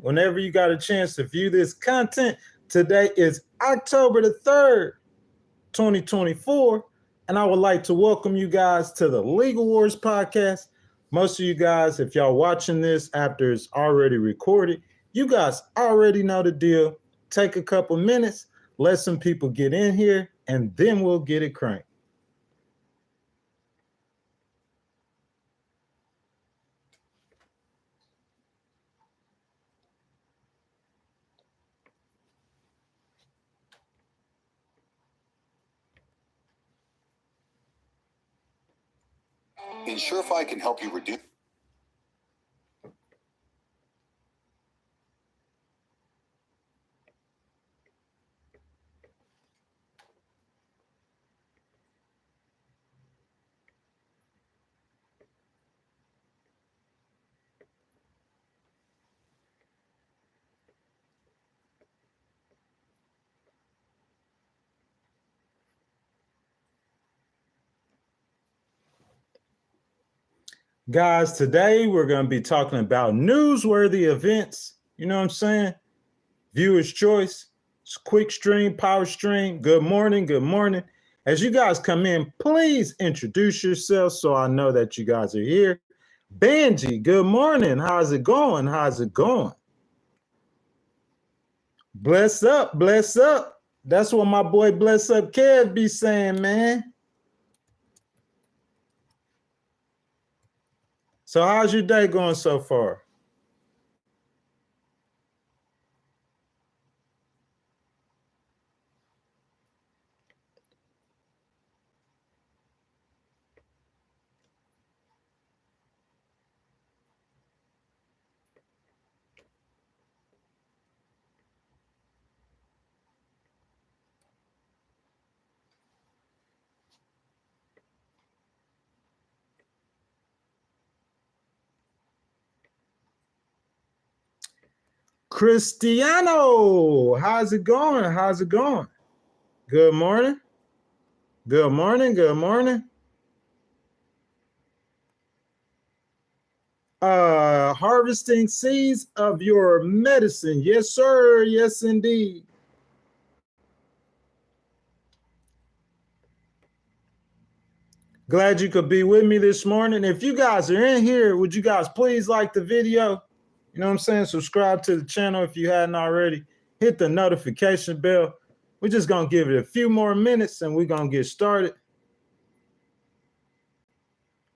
whenever you got a chance to view this content. Today is October the 3rd, 2024, and I would like to welcome you guys to the Legal Wars podcast. Most of you guys, if y'all watching this after it's already recorded, you guys already know the deal. Take a couple minutes, let some people get in here, and then we'll get it cranked. Insurify can help you reduce. Guys, today we're going to be talking about newsworthy events. You know what I'm saying? Viewer's choice. It's quick stream, power stream. Good morning. Good morning. As you guys come in, please introduce yourselves so I know that you guys are here. Benji, good morning. How's it going? How's it going? Bless up, bless up. That's what my boy Bless Up Kev be saying, man. So how's your day going so far? Cristiano, how's it going? How's it going? Good morning. Good morning. Good morning. Harvesting seeds of your medicine. Yes, sir. Yes, indeed. Glad you could be with me this morning. If you guys are in here, would you guys please like the video? You know what I'm saying? Subscribe to the channel if you hadn't already. Hit the notification bell. We're just going to give it a few more minutes and we're going to get started.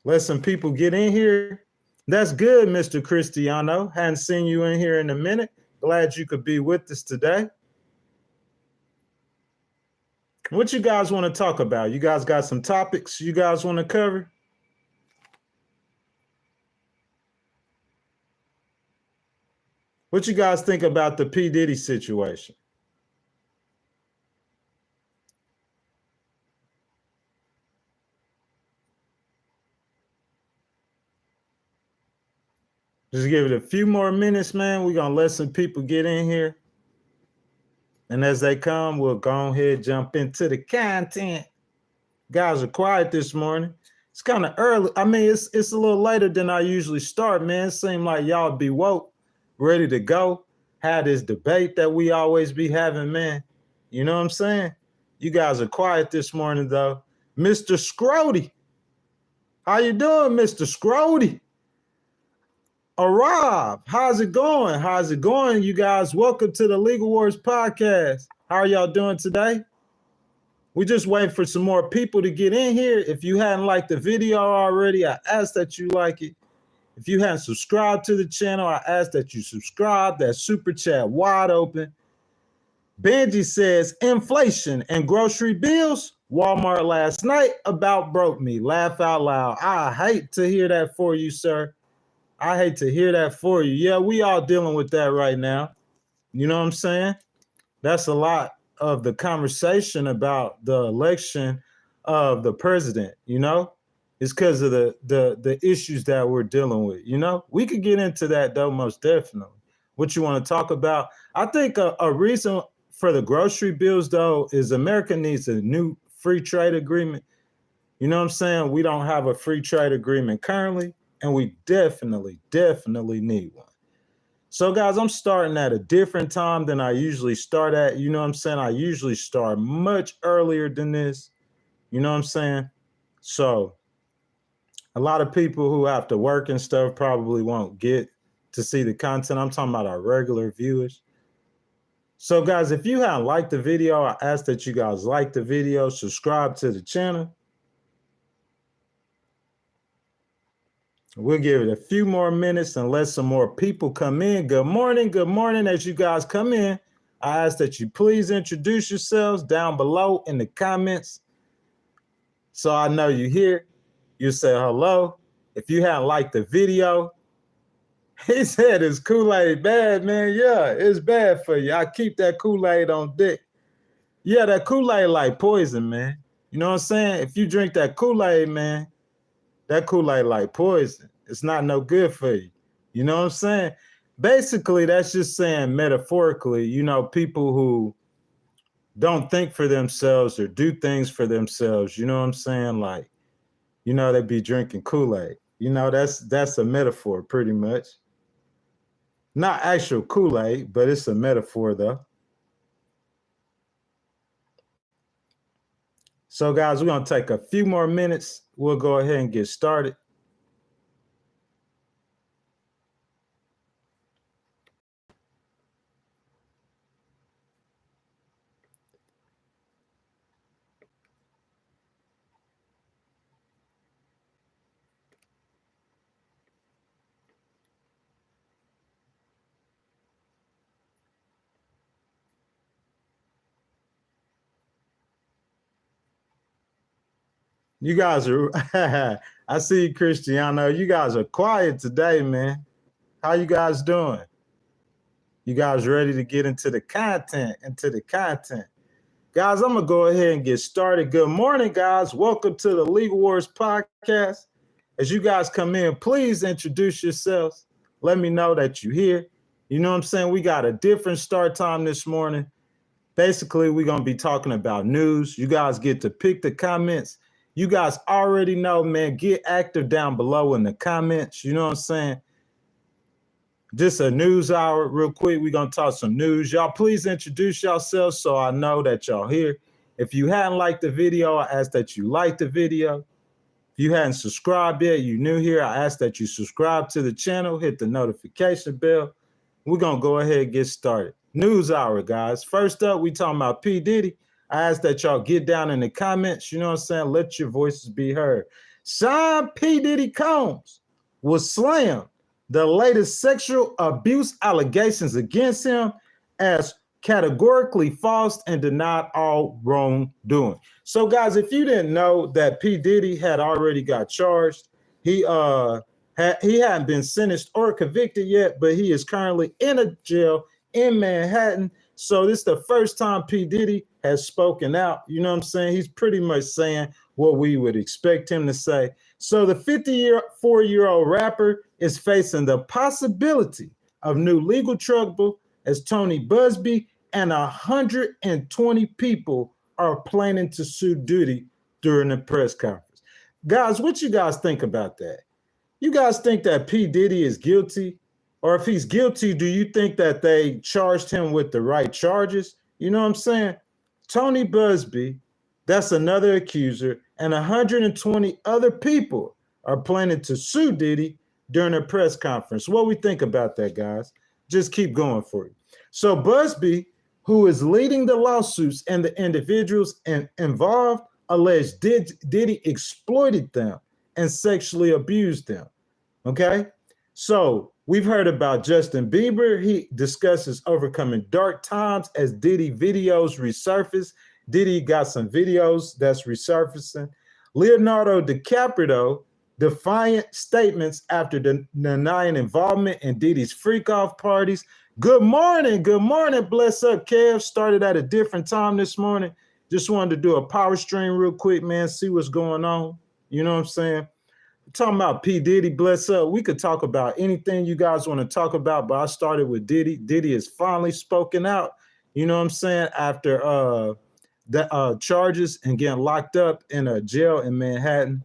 Let some people get in here. That's good, Mr. Cristiano. Hadn't seen you in here in a minute. Glad you could be with us today. What you guys want to talk about? You guys got some topics you guys want to cover? What you guys think about the P. Diddy situation? Just give it a few more minutes, man. We're going to let some people get in here. And as they come, we'll go ahead, jump into the content. Guys are quiet this morning. It's kind of early. I mean, it's a little later than I usually start, man. It seemed like y'all be woke, ready to go. Had this debate that we always be having, man. You know what I'm saying? You guys are quiet this morning, though. Mr. Scrody. How you doing, Mr. Scrody? Rob, how's it going? How's it going, you guys? Welcome to the Legal Wars podcast. How are y'all doing today? We just waiting for some more people to get in here. If you hadn't liked the video already, I ask that you like it. If you hadn't subscribed to the channel, I ask that you subscribe. That super chat wide open. Benji says, inflation and grocery bills. Walmart last night about broke me. Laugh out loud. I hate to hear that for you, sir. I hate to hear that for you. Yeah, we all dealing with that right now. You know what I'm saying? That's a lot of the conversation about the election of the president, you know? It's because of the issues that we're dealing with, you know? We could get into that, though, most definitely. What you want to talk about? I think a reason for the grocery bills, though, is America needs a new free trade agreement. You know what I'm saying? We don't have a free trade agreement currently. And we definitely need one. So guys, I'm starting at a different time than I usually start at. You know what I'm saying? I usually start much earlier than this. You know what I'm saying? So a lot of people who have to work and stuff probably won't get to see the content. I'm talking about our regular viewers. So guys, if you haven't liked the video, I ask that you guys like the video, subscribe to the channel. We'll give it a few more minutes and let some more people come in. Good morning. Good morning. As you guys come in, I ask that you please introduce yourselves down below in the comments so I know you're here. You say hello. If you haven't liked the video, he said it's Kool-Aid bad, man. Yeah, it's bad for you. I keep that Kool-Aid on deck. Yeah, that Kool-Aid like poison, man. You know what I'm saying? If you drink that Kool-Aid, man, that Kool-Aid like poison. It's not no good for you. You know what I'm saying? Basically, that's just saying metaphorically, you know, people who don't think for themselves or do things for themselves, you know what I'm saying? Like, you know, they be drinking Kool-Aid. You know, that's a metaphor pretty much. Not actual Kool-Aid, but it's a metaphor though. So guys, we're going to take a few more minutes. We'll go ahead and get started. You guys are, I see you, Cristiano. You guys are quiet today, man. How you guys doing? You guys ready to get into the content, Guys, I'm going to go ahead and get started. Good morning, guys. Welcome to the Legal Wars podcast. As you guys come in, please introduce yourselves. Let me know that you're here. You know what I'm saying? We got a different start time this morning. Basically, we're going to be talking about news. You guys get to pick the comments. You guys already know, man, get active down below in the comments. You know what I'm saying? Just a news hour real quick. We're going to talk some news. Y'all, please introduce yourselves so I know that y'all here. If you hadn't liked the video, I ask that you like the video. If you hadn't subscribed yet, you new here, I ask that you subscribe to the channel, hit the notification bell. We're going to go ahead and get started. News hour, guys. First up, we talking about P. Diddy. I ask that y'all get down in the comments. You know what I'm saying? Let your voices be heard. Sean P. Diddy Combs was slammed. The latest sexual abuse allegations against him as categorically false and denied all wrongdoing. So, guys, if you didn't know that P. Diddy had already got charged, he hadn't been sentenced or convicted yet, but he is currently in a jail in Manhattan. So this is the first time P. Diddy has spoken out. You know what I'm saying? He's pretty much saying what we would expect him to say. So the 54-year-old rapper is facing the possibility of new legal trouble as Tony Busby and 120 people are planning to sue Diddy during the press conference. Guys, what you guys think about that? You guys think that P. Diddy is guilty? Or if he's guilty, do you think that they charged him with the right charges? You know what I'm saying? Tony Busby, that's another accuser, and 120 other people are planning to sue Diddy during a press conference. What we think about that, guys? Just keep going for it. So Busby, who is leading the lawsuits and the individuals involved, alleged Diddy exploited them and sexually abused them. Okay? So we've heard about Justin Bieber. He discusses overcoming dark times as Diddy videos resurface. Diddy got some videos that's resurfacing. Leonardo DiCaprio, defiant statements after denying involvement in Diddy's freak-off parties. Good morning. Good morning. Bless up, Kev. Started at a different time this morning. Just wanted to do a power stream real quick, man, see what's going on. You know what I'm saying? Talking about P. Diddy, bless up. We could talk about anything you guys want to talk about, but I started with Diddy. Diddy has finally spoken out, you know what I'm saying, after the charges and getting locked up in a jail in Manhattan.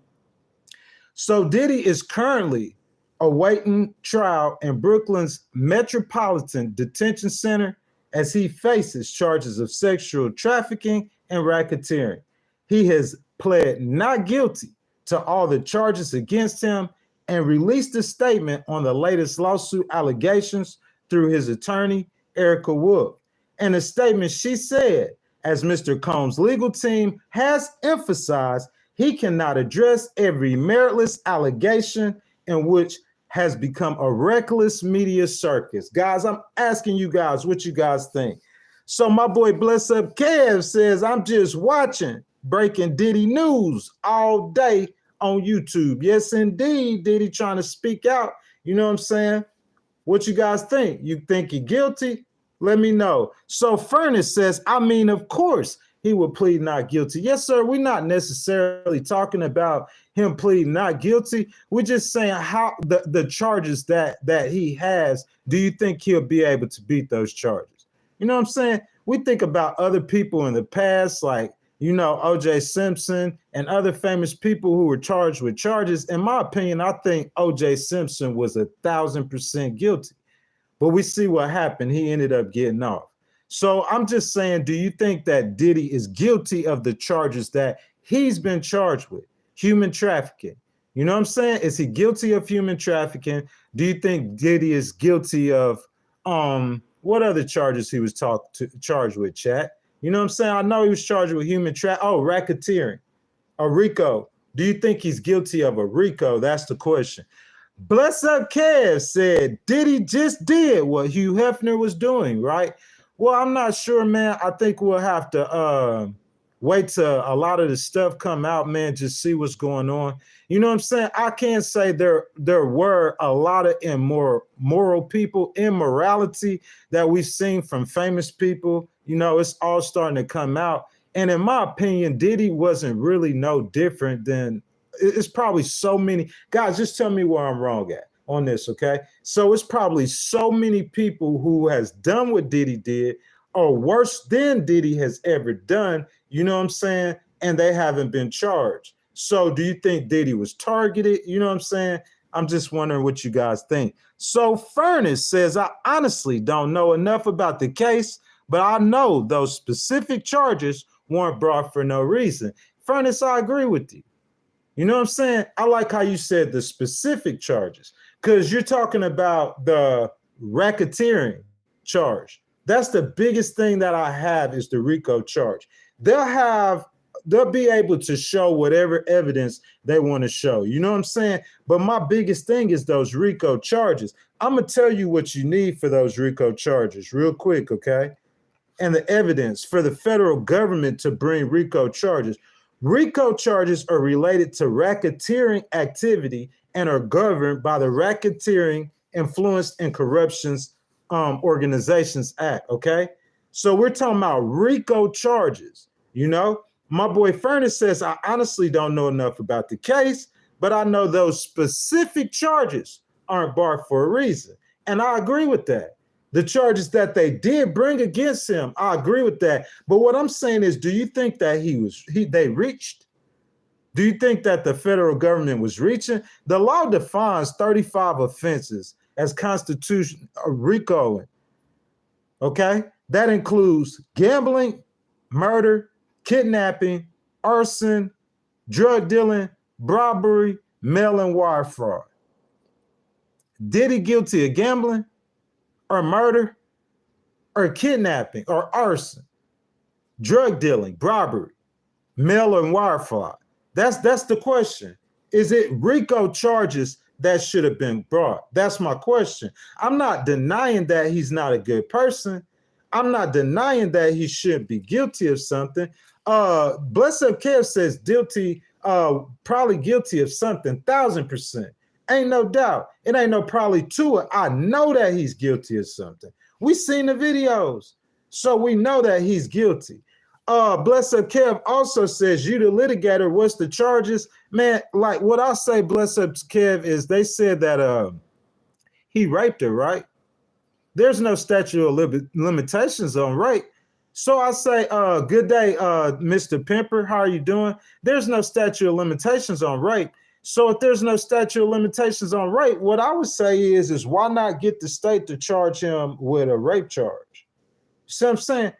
So Diddy is currently awaiting trial in Brooklyn's Metropolitan Detention Center as he faces charges of sexual trafficking and racketeering. He has pled not guilty to all the charges against him and released a statement on the latest lawsuit allegations through his attorney, Erica Wolf. In a statement, she said, as Mr. Combs' legal team has emphasized, he cannot address every meritless allegation in which has become a reckless media circus. Guys, I'm asking you guys what you guys think. So my boy Bless Up Kev says, I'm just watching breaking Diddy news all day on YouTube. Yes, indeed, Diddy trying to speak out. You know what I'm saying? What you guys think? You think he guilty? Let me know. So Furnace says, I mean, of course, he would plead not guilty. Yes, sir. We're not necessarily talking about him pleading not guilty. We're just saying how the charges that he has, do you think he'll be able to beat those charges? You know what I'm saying? We think about other people in the past, like, you know, O.J. Simpson and other famous people who were charged with charges. In my opinion, I think O.J. Simpson was 1,000% guilty. But we see what happened. He ended up getting off. So I'm just saying, do you think that Diddy is guilty of the charges that he's been charged with? Human trafficking. You know what I'm saying? Is he guilty of human trafficking? Do you think Diddy is guilty of what other charges he was charged with, chat? You know what I'm saying? I know he was charged with racketeering, a RICO. Do you think he's guilty of a RICO? That's the question. Bless Up Kev said, Diddy just did what Hugh Hefner was doing, right? Well, I'm not sure, man. I think we'll have to wait till a lot of the stuff come out, man, just see what's going on. You know what I'm saying? I can't say there were a lot of immoral people, immorality that we've seen from famous people. You know, it's all starting to come out. And in my opinion, Diddy wasn't really no different than, it's probably so many. Guys, just tell me where I'm wrong at on this, okay? So it's probably so many people who has done what Diddy did or worse than Diddy has ever done, you know what I'm saying? And they haven't been charged. So do you think Diddy was targeted? You know what I'm saying? I'm just wondering what you guys think. So Furnace says, I honestly don't know enough about the case, but I know those specific charges weren't brought for no reason. Furnace, I agree with you. You know what I'm saying? I like how you said the specific charges, because you're talking about the racketeering charge. That's the biggest thing that I have is the RICO charge. They'll be able to show whatever evidence they want to show. You know what I'm saying? But my biggest thing is those RICO charges. I'm going to tell you what you need for those RICO charges real quick, okay? And the evidence for the federal government to bring RICO charges. RICO charges are related to racketeering activity and are governed by the Racketeering, Influence, and Corruptions Organizations Act, okay? So we're talking about RICO charges, you know? My boy Furnace says, I honestly don't know enough about the case, but I know those specific charges aren't barred for a reason. And I agree with that. The charges that they did bring against him, I agree with that. But what I'm saying is, do you think that they reached? Do you think that the federal government was reaching? The law defines 35 offenses as constitutional RICO. Okay? That includes gambling, murder, kidnapping, arson, drug dealing, robbery, mail and wire fraud. Diddy guilty of gambling or murder or kidnapping or arson, drug dealing, robbery, mail and wire fraud? That's the question. Is it RICO charges that should have been brought? That's my question. I'm not denying that he's not a good person. I'm not denying that he should be guilty of something. Bless Up Kev says guilty, probably guilty of something, 1,000%. Ain't no doubt. It ain't no probably to it. I know that he's guilty of something. We seen the videos, so we know that he's guilty. Bless Up Kev also says, you the litigator, what's the charges? Man, like what I say, Bless Up Kev, is they said that he raped her, right? There's no statute of limitations on rape. So I say, good day, Mr. Pimper. How are you doing? There's no statute of limitations on rape. So if there's no statute of limitations on rape, what I would say is why not get the state to charge him with a rape charge? See what I'm saying?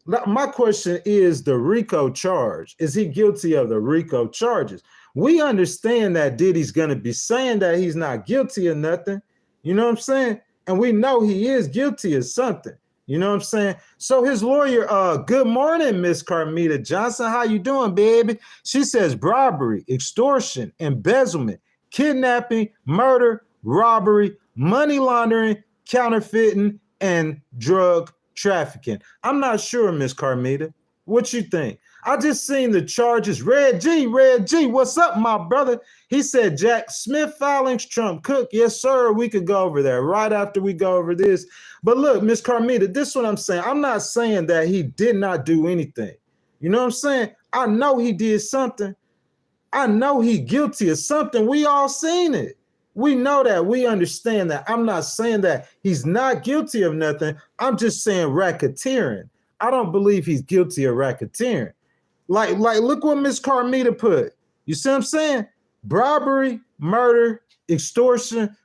My question is the RICO charge. Is he guilty of the RICO charges? We understand that Diddy's going to be saying that he's not guilty of nothing. You know what I'm saying? And we know he is guilty of something. You know what I'm saying? So his lawyer, good morning, Miss Carmita Johnson. How you doing, baby? She says bribery, extortion, embezzlement, kidnapping, murder, robbery, money laundering, counterfeiting, and drug trafficking. I'm not sure, Miss Carmita. What you think? I just seen the charges. Red G, what's up, my brother? He said Jack Smith filings, Trump Cook. Yes, sir. We could go over there right after we go over this. But look, Miss Carmita, this is what I'm saying. I'm not saying that he did not do anything. You know what I'm saying? I know he did something. I know he guilty of something. We all seen it. We know that. We understand that. I'm not saying that he's not guilty of nothing. I'm just saying racketeering. I don't believe he's guilty of racketeering. Like, look what Miss Carmita put. You see what I'm saying? Bribery, murder, extortion.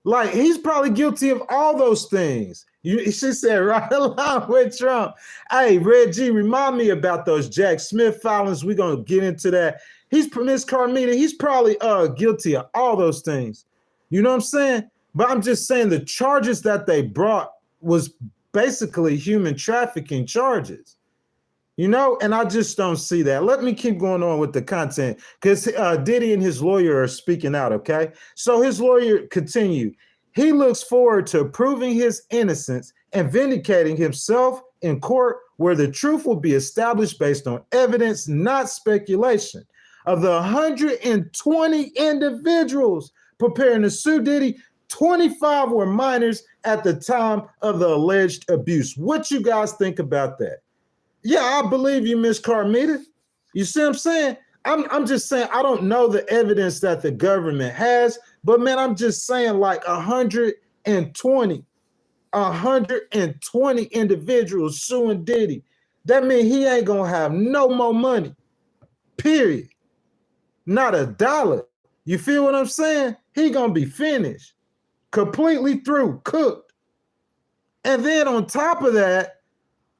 Like, he's probably guilty of all those things. She said, right along with Trump. Hey, Red G, remind me about those Jack Smith filings. We're going to get into that. Miss Carmita, he's probably guilty of all those things. You know what I'm saying? But I'm just saying the charges that they brought was basically human trafficking charges. You know, and I just don't see that. Let me keep going on with the content because Diddy and his lawyer are speaking out, okay? So his lawyer continued. He looks forward to proving his innocence and vindicating himself in court where the truth will be established based on evidence, not speculation. Of the 120 individuals preparing to sue Diddy, 25 were minors at the time of the alleged abuse. What you guys think about that? Yeah, I believe you, Miss Carmita. You see what I'm saying? I'm just saying I don't know the evidence that the government has, but man, I'm just saying like 120 individuals suing Diddy. That means he ain't gonna have no more money. Period. Not a dollar. You feel what I'm saying? He gonna be finished. Completely through, cooked. And then on top of that,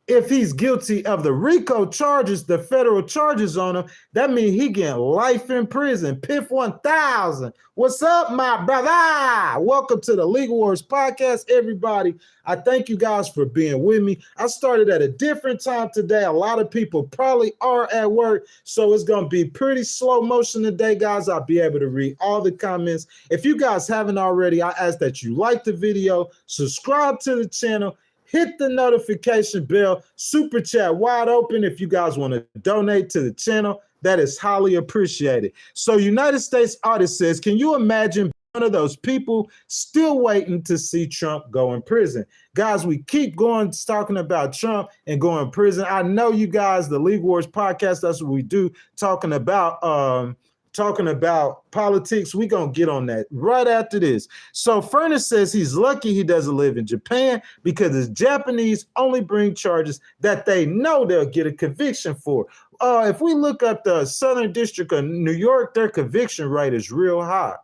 if he's guilty of the RICO charges, the federal charges on him, that means he getting life in prison. Piff 1000. What's up, my brother? Welcome to the Legal Wars podcast, everybody. I thank you guys for being with me. I started at a different time today. A lot of people probably are at work, so it's going to be pretty slow motion today, guys. I'll be able to read all the comments. If you guys haven't already, I ask that you like the video, subscribe to the channel, hit the notification bell, super chat wide open if you guys want to donate to the channel. That is highly appreciated. So United States Artist says, can you imagine one of those people still waiting to see Trump go in prison? Guys, we keep going talking about Trump and going in prison. I know you guys, the Legal Wars podcast, that's what we do, talking about politics. We're going to get on that right after this. So Furnace says he's lucky he doesn't live in Japan because the Japanese only bring charges that they know they'll get a conviction for. If we look up the Southern District of New York, their conviction rate is real high.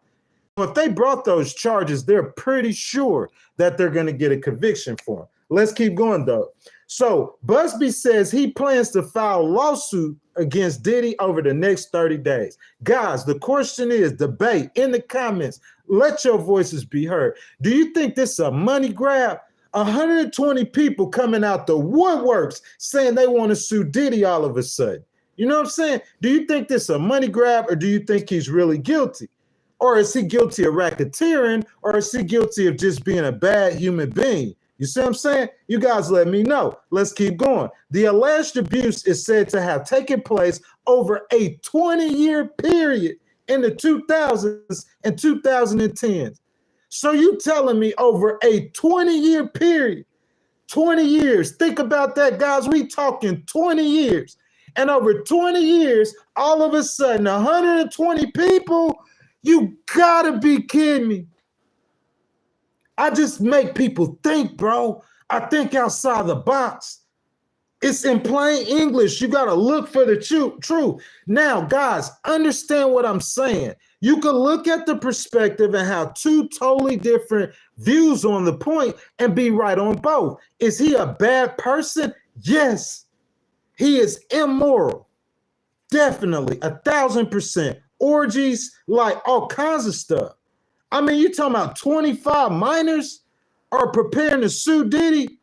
If they brought those charges, they're pretty sure that they're going to get a conviction for them. Let's keep going, though. So Busby says he plans to file a lawsuit against Diddy over the next 30 days. Guys, the question is, debate in the comments. Let your voices be heard. Do you think this is a money grab? 120 people coming out the woodworks saying they want to sue Diddy all of a sudden. You know what I'm saying? Do you think this is a money grab, or do you think he's really guilty? Or is he guilty of racketeering, or is he guilty of just being a bad human being? You see what I'm saying? You guys let me know. Let's keep going. The alleged abuse is said to have taken place over a 20-year period in the 2000s and 2010s. So you telling me over a 20-year period, 20 years. Think about that, guys. We talking 20 years. And over 20 years, all of a sudden, 120 people, you gotta be kidding me. I just make people think, bro. I think outside the box. It's in plain English. You got to look for the truth. Now, guys, understand what I'm saying. You could look at the perspective and have two totally different views on the point and be right on both. Is he a bad person? Yes. He is immoral. Definitely, 1,000%. Orgies, like all kinds of stuff. I mean, you talking about 25 minors are preparing to sue Diddy?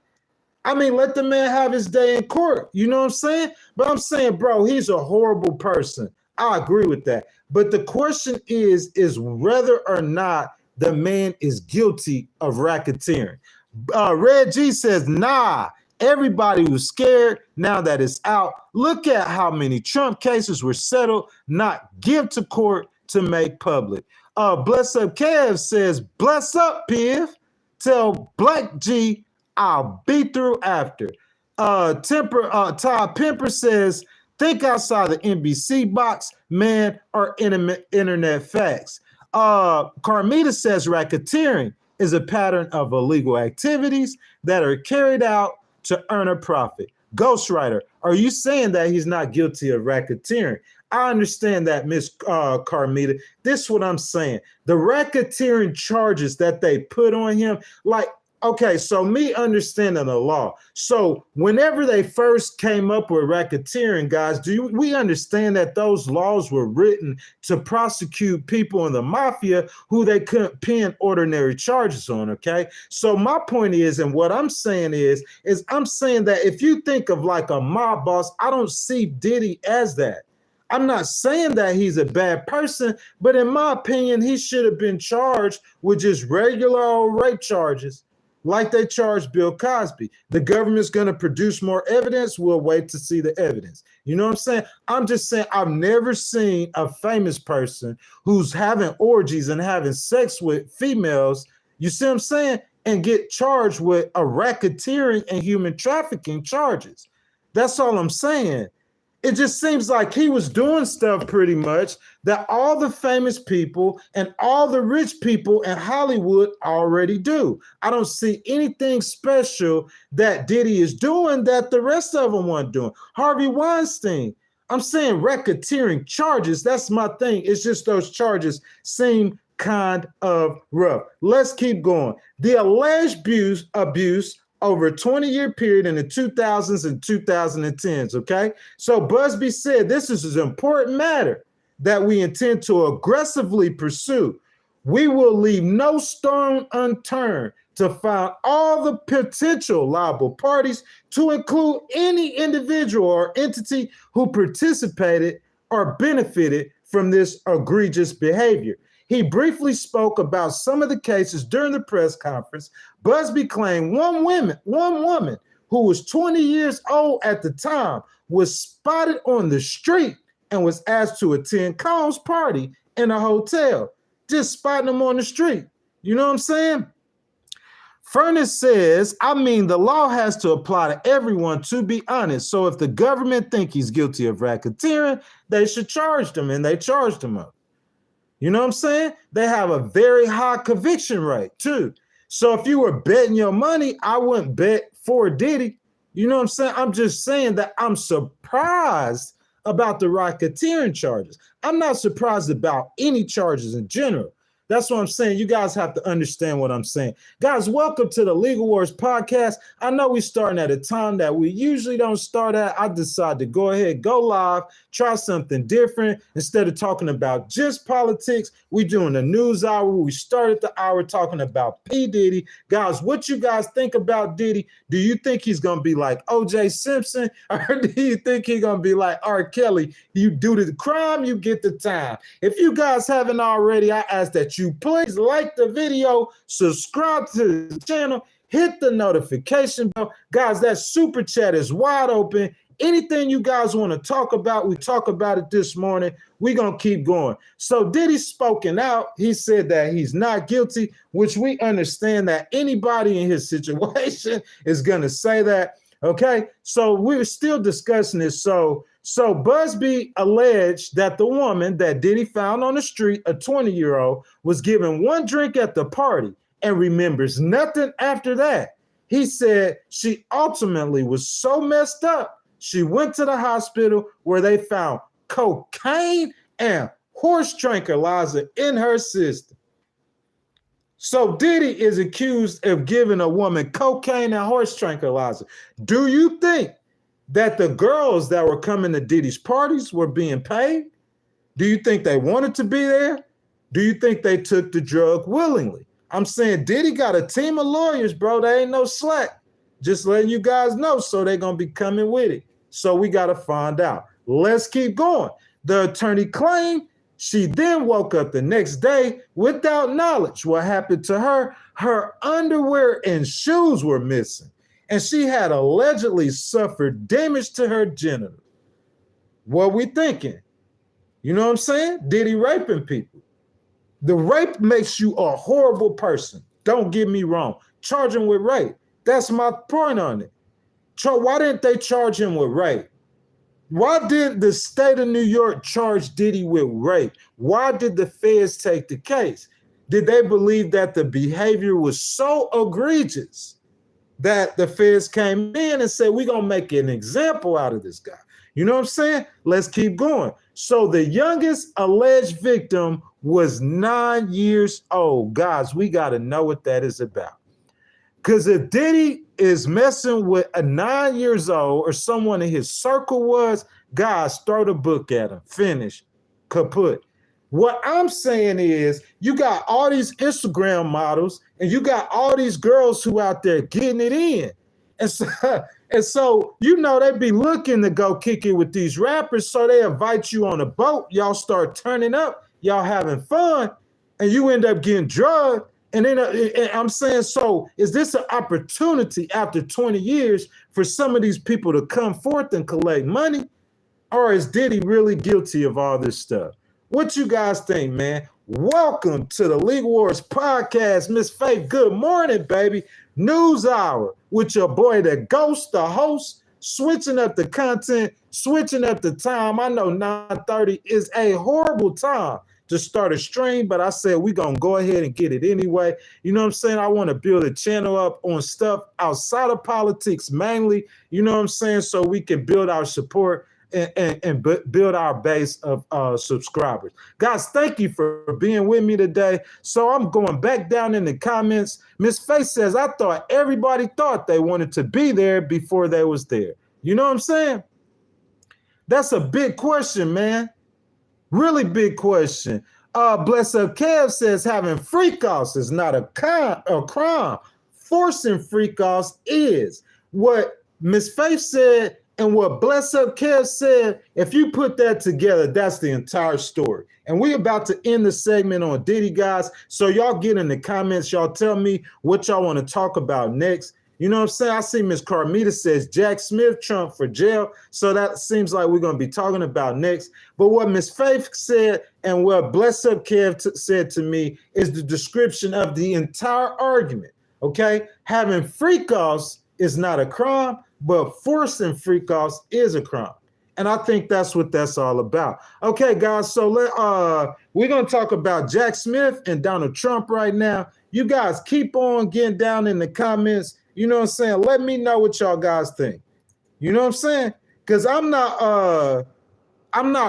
I mean, let the man have his day in court. You know what I'm saying? But I'm saying, bro, he's a horrible person. I agree with that. But the question is whether or not the man is guilty of racketeering. Red G says, nah, everybody was scared. Now that it's out, look at how many Trump cases were settled, not give to court to make public. Bless Up Kev says, bless up, Piv. Tell Black G I'll be through after. Todd Pimper says, think outside the NBC box, man, or internet facts. Carmita says racketeering is a pattern of illegal activities that are carried out to earn a profit. Ghostwriter, are you saying that he's not guilty of racketeering? I understand that, Miss Carmita. This is what I'm saying. The racketeering charges that they put on him, like, okay, so me understanding the law. So whenever they first came up with racketeering, guys, we understand that those laws were written to prosecute people in the mafia who they couldn't pin ordinary charges on, okay? So my point is, and what I'm saying is I'm saying that if you think of like a mob boss, I don't see Diddy as that. I'm not saying that he's a bad person, but in my opinion, he should have been charged with just regular old rape charges, like they charged Bill Cosby. The government's going to produce more evidence. We'll wait to see the evidence. You know what I'm saying? I'm just saying I've never seen a famous person who's having orgies and having sex with females, you see what I'm saying, and get charged with a racketeering and human trafficking charges. That's all I'm saying. It just seems like he was doing stuff pretty much that all the famous people and all the rich people in Hollywood already do. I don't see anything special that Diddy is doing that the rest of them weren't doing. Harvey Weinstein, I'm saying racketeering charges. That's my thing. It's just those charges seem kind of rough. Let's keep going. The alleged abuse over a 20-year period in the 2000s and 2010s, okay? So Busby said this is an important matter that we intend to aggressively pursue. We will leave no stone unturned to find all the potential liable parties, to include any individual or entity who participated or benefited from this egregious behavior. He briefly spoke about some of the cases during the press conference. Busby claimed one woman who was 20 years old at the time was spotted on the street and was asked to attend Combs' party in a hotel. Just spotting him on the street. You know what I'm saying? Furness says, I mean, the law has to apply to everyone, to be honest. So if the government think he's guilty of racketeering, they should charge him, and they charged him up. You know what I'm saying? They have a very high conviction rate too. So if you were betting your money, I wouldn't bet for Diddy. You know what I'm saying? I'm just saying that I'm surprised about the racketeering charges. I'm not surprised about any charges in general. That's what I'm saying. You guys have to understand what I'm saying. Guys, welcome to the Legal Wars podcast. I know we're starting at a time that we usually don't start at. I decided to go ahead, go live, try something different. Instead of talking about just politics, we're doing a news hour. We started the hour talking about P. Diddy. Guys, what you guys think about Diddy? Do you think he's going to be like O.J. Simpson? Or do you think he's going to be like R. Kelly? You do the crime, you get the time. If you guys haven't already, I ask that you please like the video, subscribe to the channel, hit the notification bell. Guys, that super chat is wide open. Anything you guys want to talk about, we talk about it this morning. We're going to keep going. So Diddy's spoken out. He said that he's not guilty, which we understand that anybody in his situation is going to say that. Okay, so we're still discussing this. So Busby alleged that the woman that Diddy found on the street, a 20-year-old, was given one drink at the party and remembers nothing after that. He said she ultimately was so messed up, she went to the hospital where they found cocaine and horse tranquilizer in her system. So Diddy is accused of giving a woman cocaine and horse tranquilizer. Do you think that the girls that were coming to Diddy's parties were being paid? Do you think they wanted to be there? Do you think they took the drug willingly? I'm saying Diddy got a team of lawyers, bro. They ain't no slack. Just letting you guys know, so they're going to be coming with it. So we got to find out. Let's keep going. The attorney claimed she then woke up the next day without knowledge. What happened to her? Her underwear and shoes were missing, and she had allegedly suffered damage to her genitals. What we thinking? You know what I'm saying? Diddy raping people. The rape makes you a horrible person. Don't get me wrong. Charge him with rape. That's my point on it. Why didn't they charge him with rape? Why did the state of New York charge Diddy with rape? Why did the feds take the case? Did they believe that the behavior was so egregious that the feds came in and said, we're going to make an example out of this guy? You know what I'm saying? Let's keep going. So the youngest alleged victim was 9 years old. Guys, we got to know what that is about. Because if Diddy is messing with a 9 years old or someone in his circle was, guys, throw the book at him. Finish. Kaput. What I'm saying is you got all these Instagram models and you got all these girls who out there getting it in. And so you know, they be looking to go kick it with these rappers. So they invite you on a boat. Y'all start turning up. Y'all having fun. And you end up getting drugged. And then I'm saying, so is this an opportunity after 20 years for some of these people to come forth and collect money? Or is Diddy really guilty of all this stuff? What you guys think, man? Welcome to the Legal Wars podcast. Miss Faith, good morning, baby. News hour with your boy, the Ghost, the host, switching up the content, switching up the time. I know 9:30 is a horrible time to start a stream, but I said we're going to go ahead and get it anyway. You know what I'm saying? I want to build a channel up on stuff outside of politics mainly, you know what I'm saying, so we can build our support and build our base of subscribers. Guys, thank you for being with me today. So I'm going back down in the comments. Miss Face says, I thought everybody thought they wanted to be there before they was there. You know what I'm saying? That's a big question, man. Really big question. Bless Up Kev says having freak-offs is not a crime. Forcing freak-offs is. What Miss Faith said and what Bless Up Kev said, if you put that together, that's the entire story. And we're about to end the segment on Diddy, guys. So y'all get in the comments. Y'all tell me what y'all want to talk about next. You know what I'm saying? I see Miss Carmita says Jack Smith, Trump for jail. So that seems like we're going to be talking about next. But what Miss Faith said and what Bless Up Kev said to me is the description of the entire argument. Okay? Having freak-offs is not a crime, but forcing freak-offs is a crime. And I think that's what that's all about. Okay, guys, so we're going to talk about Jack Smith and Donald Trump right now. You guys keep on getting down in the comments. You know what I'm saying? Let me know what y'all guys think. You know what I'm saying? Because I'm not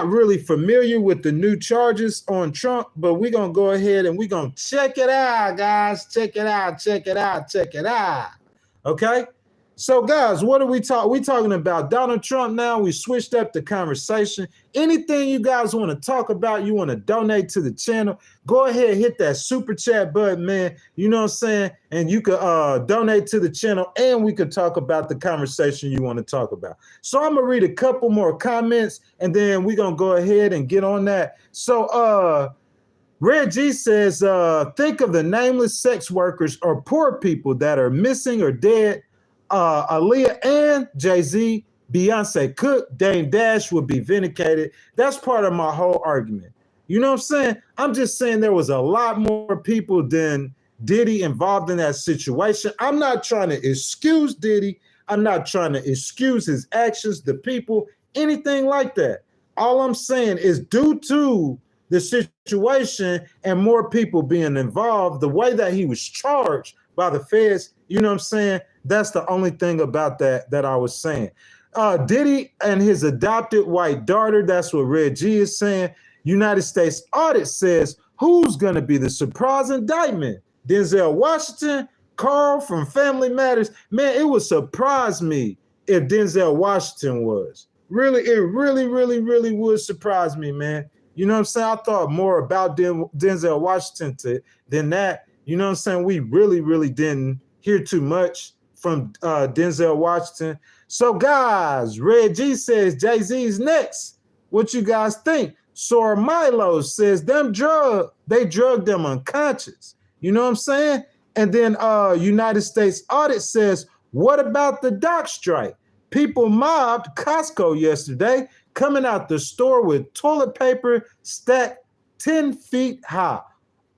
really familiar with the new charges on Trump, but we're going to go ahead and we're going to check it out, guys. Check it out, check it out, check it out. Okay? So, guys, what are we talking? We're talking about Donald Trump now. We switched up the conversation. Anything you guys want to talk about, you want to donate to the channel, go ahead, hit that super chat button, man. You know what I'm saying? And you could donate to the channel, and we could talk about the conversation you want to talk about. So I'm going to read a couple more comments, and then we're going to go ahead and get on that. So, Red G says, think of the nameless sex workers or poor people that are missing or dead. Aaliyah and Jay-Z, Beyonce, Cook, Dame Dash would be vindicated. That's part of my whole argument. You know what I'm saying? I'm just saying there was a lot more people than Diddy involved in that situation. I'm not trying to excuse Diddy. I'm not trying to excuse his actions, the people, anything like that. All I'm saying is due to the situation and more people being involved, the way that he was charged by the feds, you know what I'm saying? That's the only thing about that I was saying. Diddy and his adopted white daughter, that's what Red G is saying. United States audit says who's going to be the surprise indictment? Denzel Washington, Carl from Family Matters. Man, it would surprise me if Denzel Washington was. Really, it really would surprise me, man. You know what I'm saying? I thought more about Denzel Washington than that. You know what I'm saying? We really didn't hear too much from Denzel Washington. So, guys, Red G says Jay-Z's next. What you guys think? Sora Milo says they drugged them unconscious. You know what I'm saying? And then United States audit says, what about the dock strike? People mobbed Costco yesterday, coming out the store with toilet paper stacked 10 feet high.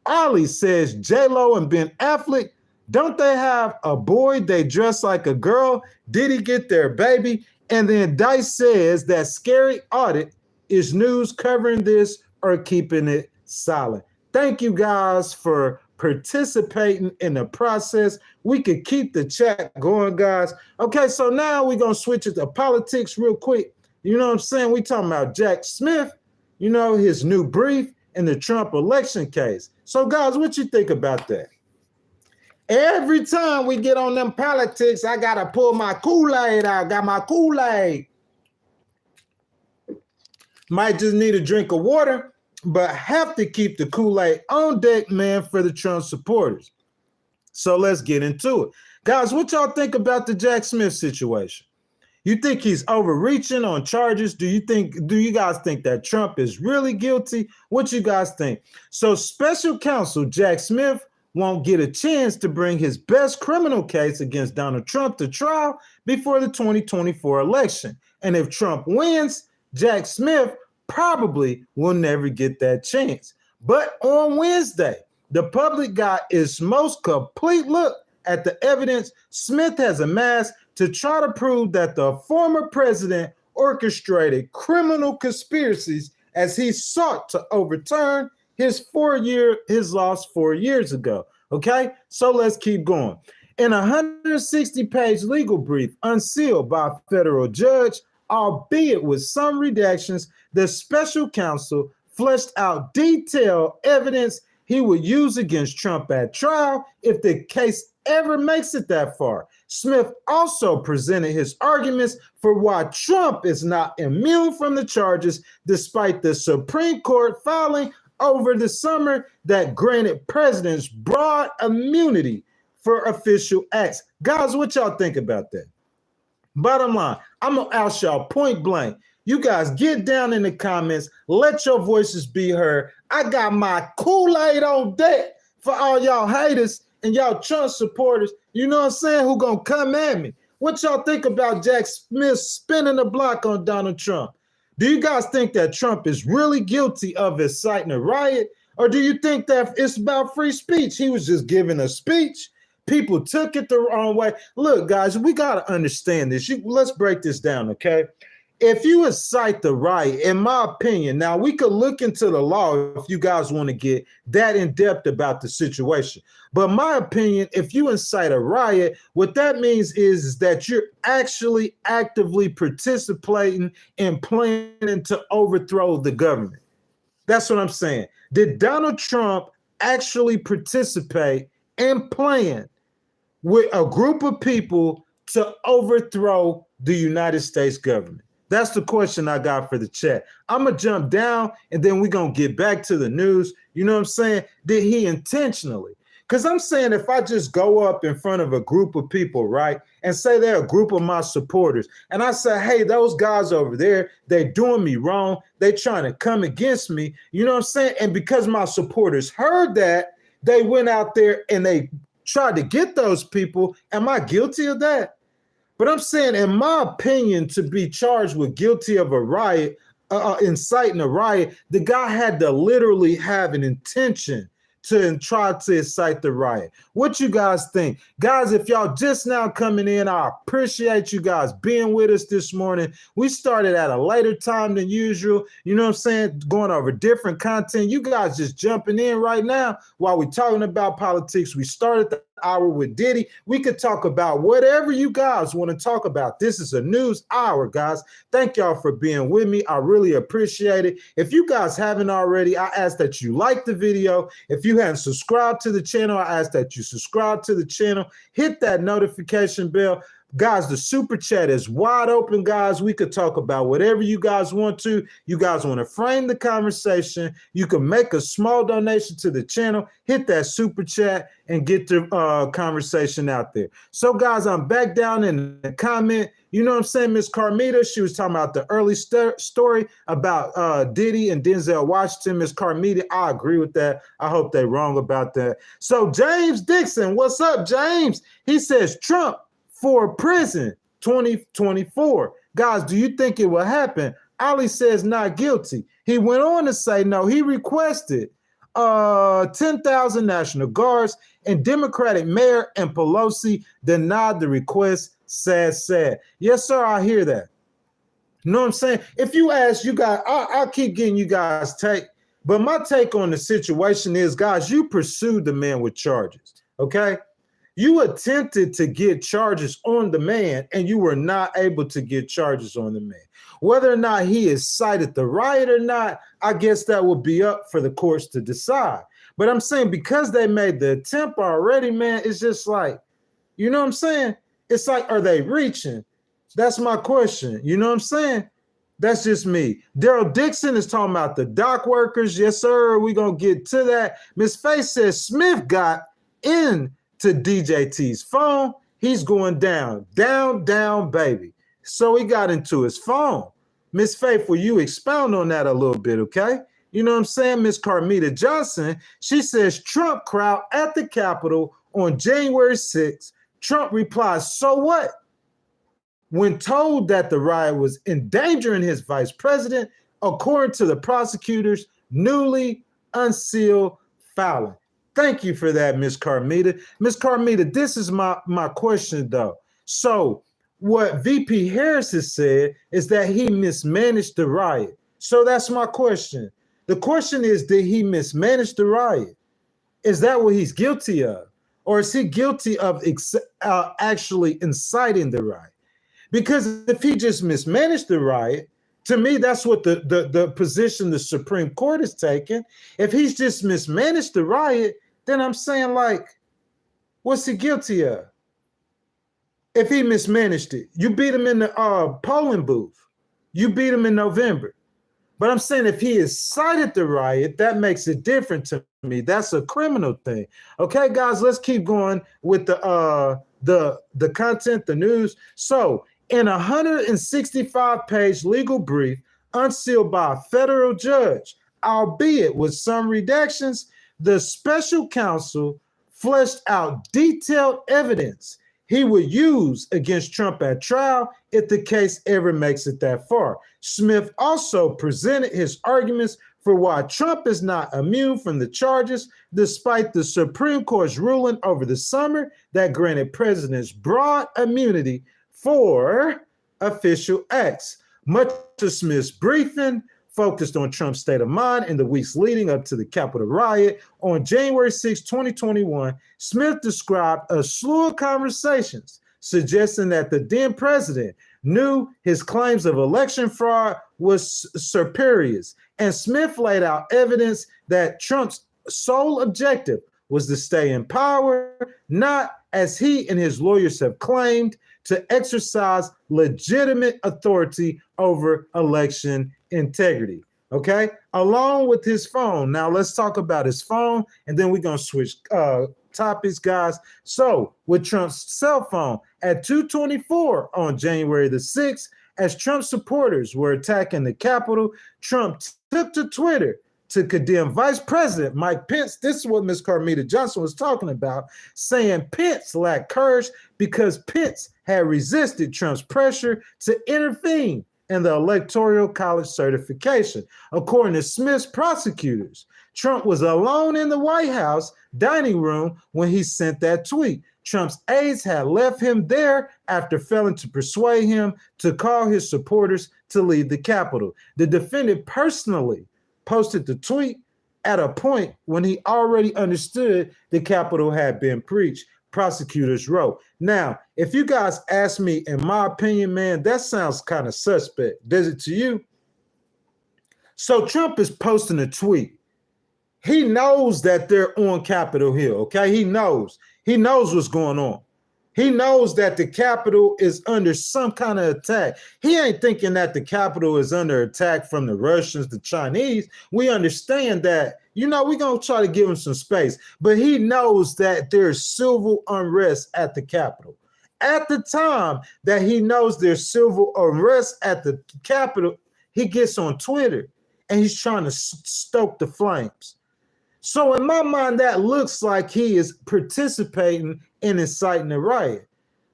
Ollie says J-Lo and Ben Affleck, don't they have a boy they dress like a girl? Did he get their baby? And then Dice says that scary audit is news covering this or keeping it silent. Thank you guys for participating in the process. We could keep the chat going, guys. Okay, so now we're going to switch it to politics real quick. You know what I'm saying? We talking about Jack Smith, you know, his new brief in the Trump election case. So, guys, what you think about that? Every time we get on them politics, I got to pull my Kool-Aid out. Got my Kool-Aid. Might just need a drink of water, but have to keep the Kool-Aid on deck, man, for the Trump supporters. So let's get into it. Guys, what y'all think about the Jack Smith situation? You think he's overreaching on charges? Do you guys think that Trump is really guilty? What you guys think? So special counsel Jack Smith won't get a chance to bring his best criminal case against Donald Trump to trial before the 2024 election. And if Trump wins, Jack Smith probably will never get that chance. But on Wednesday, the public got its most complete look at the evidence Smith has amassed to try to prove that the former president orchestrated criminal conspiracies as he sought to overturn his loss 4 years ago. Okay, so let's keep going. In a 160-page legal brief unsealed by a federal judge, albeit with some redactions, the special counsel fleshed out detailed evidence he would use against Trump at trial if the case ever makes it that far. Smith also presented his arguments for why Trump is not immune from the charges, despite the Supreme Court filing over the summer that granted presidents broad immunity for official acts. Guys, what y'all think about that? Bottom line, I'm going to ask y'all point blank. You guys get down in the comments. Let your voices be heard. I got my Kool-Aid on deck for all y'all haters and y'all Trump supporters. You know what I'm saying? Who going to come at me? What y'all think about Jack Smith spinning the block on Donald Trump? Do you guys think that Trump is really guilty of inciting a riot? Or do you think that it's about free speech? He was just giving a speech. People took it the wrong way. Look, guys, we got to understand this. Let's break this down, okay? If you incite the riot, in my opinion, now we could look into the law if you guys want to get that in depth about the situation. But my opinion, if you incite a riot, what that means is that you're actually actively participating in planning to overthrow the government. That's what I'm saying. Did Donald Trump actually participate and plan with a group of people to overthrow the United States government? That's the question I got for the chat. I'm going to jump down and then we're going to get back to the news. You know what I'm saying? Did he intentionally? Because I'm saying if I just go up in front of a group of people, right, and say they're a group of my supporters, and I say, hey, those guys over there, they're doing me wrong. They're trying to come against me. You know what I'm saying? And because my supporters heard that, they went out there and they tried to get those people. Am I guilty of that? But I'm saying, in my opinion, to be charged with guilty of a riot, inciting a riot, the guy had to literally have an intention to try to incite the riot. What you guys think? Guys, if y'all just now coming in, I appreciate you guys being with us this morning. We started at a later time than usual. You know what I'm saying? Going over different content. You guys just jumping in right now while we're talking about politics. We started hour with Diddy. We could talk about whatever you guys want to talk about. This is a news hour, guys. Thank y'all for being with me. I really appreciate it. If you guys haven't already, I ask that you like the video. If you haven't subscribed to the channel, I ask that you subscribe to the channel. Hit that notification bell. Guys, the super chat is wide open, guys. We could talk about whatever you guys want to. You guys want to frame the conversation. You can make a small donation to the channel. Hit that super chat and get the conversation out there. So, guys, I'm back down in the comment. You know what I'm saying? Miss Carmita, she was talking about the early story about Diddy and Denzel Washington. Miss Carmita, I agree with that. I hope they're wrong about that. So, James Dixon, what's up, James? He says Trump for prison 2024. Guys, do you think it will happen? Ali says not guilty. He went on to say no. He requested 10,000 National Guards, and Democratic Mayor and Pelosi denied the request. Sad. Yes, sir, I hear that. You know what I'm saying? If you ask, you guys, I'll keep getting you guys' take. But my take on the situation is, guys, you pursued the man with charges, okay? You attempted to get charges on the man, and you were not able to get charges on the man. Whether or not he has cited the riot or not, I guess that will be up for the courts to decide. But I'm saying because they made the attempt already, man, it's just like, you know what I'm saying? It's like, are they reaching? That's my question. You know what I'm saying? That's just me. Daryl Dixon is talking about the dock workers. Yes, sir. We're going to get to that. Miss Faye says Smith got in to DJT's phone. He's going down, baby. So he got into his phone. Miss Faith, will you expound on that a little bit, okay? You know what I'm saying? Miss Carmita Johnson, she says Trump crowd at the Capitol on January 6th. Trump replies, so what? When told that the riot was endangering his vice president, according to the prosecutors, newly unsealed filing. Thank you for that, Miss Carmita. Miss Carmita, this is my question, though. So what VP Harris has said is that he mismanaged the riot. So that's my question. The question is, did he mismanage the riot? Is that what he's guilty of? Or is he guilty of actually inciting the riot? Because if he just mismanaged the riot, to me, that's what the position the Supreme Court is taking. If he's just mismanaged the riot, then I'm saying, like, what's he guilty of? If he mismanaged it, you beat him in the polling booth. You beat him in November. But I'm saying if he incited the riot, that makes it different to me. That's a criminal thing. Okay, guys, let's keep going with the content, the news. So in a 165-page legal brief unsealed by a federal judge, albeit with some redactions, the special counsel fleshed out detailed evidence he would use against Trump at trial if the case ever makes it that far. Smith also presented his arguments for why Trump is not immune from the charges, despite the Supreme Court's ruling over the summer that granted presidents broad immunity for official acts. Much of Smith's briefing focused on Trump's state of mind in the weeks leading up to the Capitol riot. On January 6, 2021, Smith described a slew of conversations suggesting that the then president knew his claims of election fraud was spurious, and Smith laid out evidence that Trump's sole objective was to stay in power, not, as he and his lawyers have claimed, to exercise legitimate authority over election integrity. Okay, along with his phone. Now let's talk about his phone, and then we're gonna switch topics, guys. So with Trump's cell phone at 2:24 on January the 6th, as Trump supporters were attacking the Capitol, Trump took to Twitter to condemn Vice President Mike Pence. This is what Ms. Carmita Johnson was talking about, saying Pence lacked courage because Pence had resisted Trump's pressure to intervene in the Electoral College certification. According to Smith's prosecutors, Trump was alone in the White House dining room when he sent that tweet. Trump's aides had left him there after failing to persuade him to call his supporters to leave the Capitol. The defendant personally posted the tweet at a point when he already understood the Capitol had been breached. prosecutors wrote. Now, if you guys ask me, in my opinion, man, that sounds kind of suspect. Does it to you? So Trump is posting a tweet. He knows that they're on Capitol Hill, okay? He knows. He knows what's going on. He knows that the Capitol is under some kind of attack. He ain't thinking that the Capitol is under attack from the Russians, the Chinese. We understand that, we're going to try to give him some space. But he knows that there's civil unrest at the Capitol. At the time that he knows there's civil unrest at the Capitol, he gets on Twitter and he's trying to stoke the flames. So in my mind, that looks like he is participating in inciting a riot.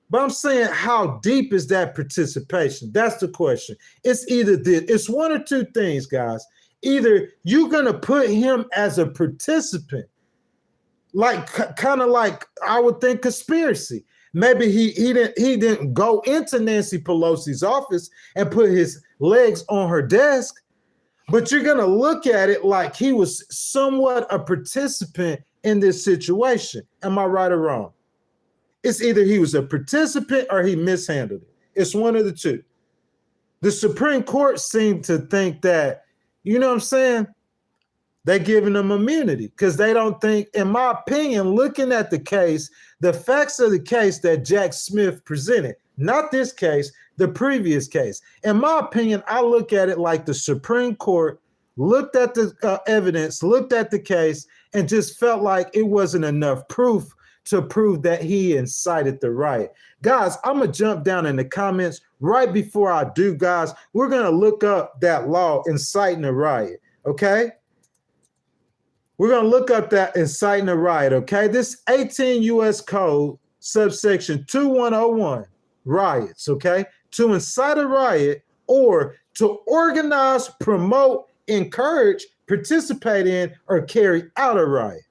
But I'm saying, how deep is that participation? That's the question. It's it's one or two things, guys. Either you're going to put him as a participant, like kind of like I would think conspiracy. Maybe he didn't go into Nancy Pelosi's office and put his legs on her desk. But you're going to look at it like he was somewhat a participant in this situation. Am I right or wrong? It's either he was a participant or he mishandled it. It's one of the two. The Supreme Court seemed to think that, you know what I'm saying? They're giving them immunity because they don't think, in my opinion, looking at the case, the facts of the case that Jack Smith presented, not this case, the previous case. In my opinion, I look at it like the Supreme Court looked at the evidence, looked at the case, and just felt like it wasn't enough proof to prove that he incited the riot. Guys, I'm going to jump down in the comments. Right before I do, guys, we're going to look up that law, inciting a riot, okay? We're going to look up that inciting a riot, okay? This 18 U.S. Code, subsection 2101, riots, okay? To incite a riot or to organize, promote, encourage, participate in, or carry out a riot.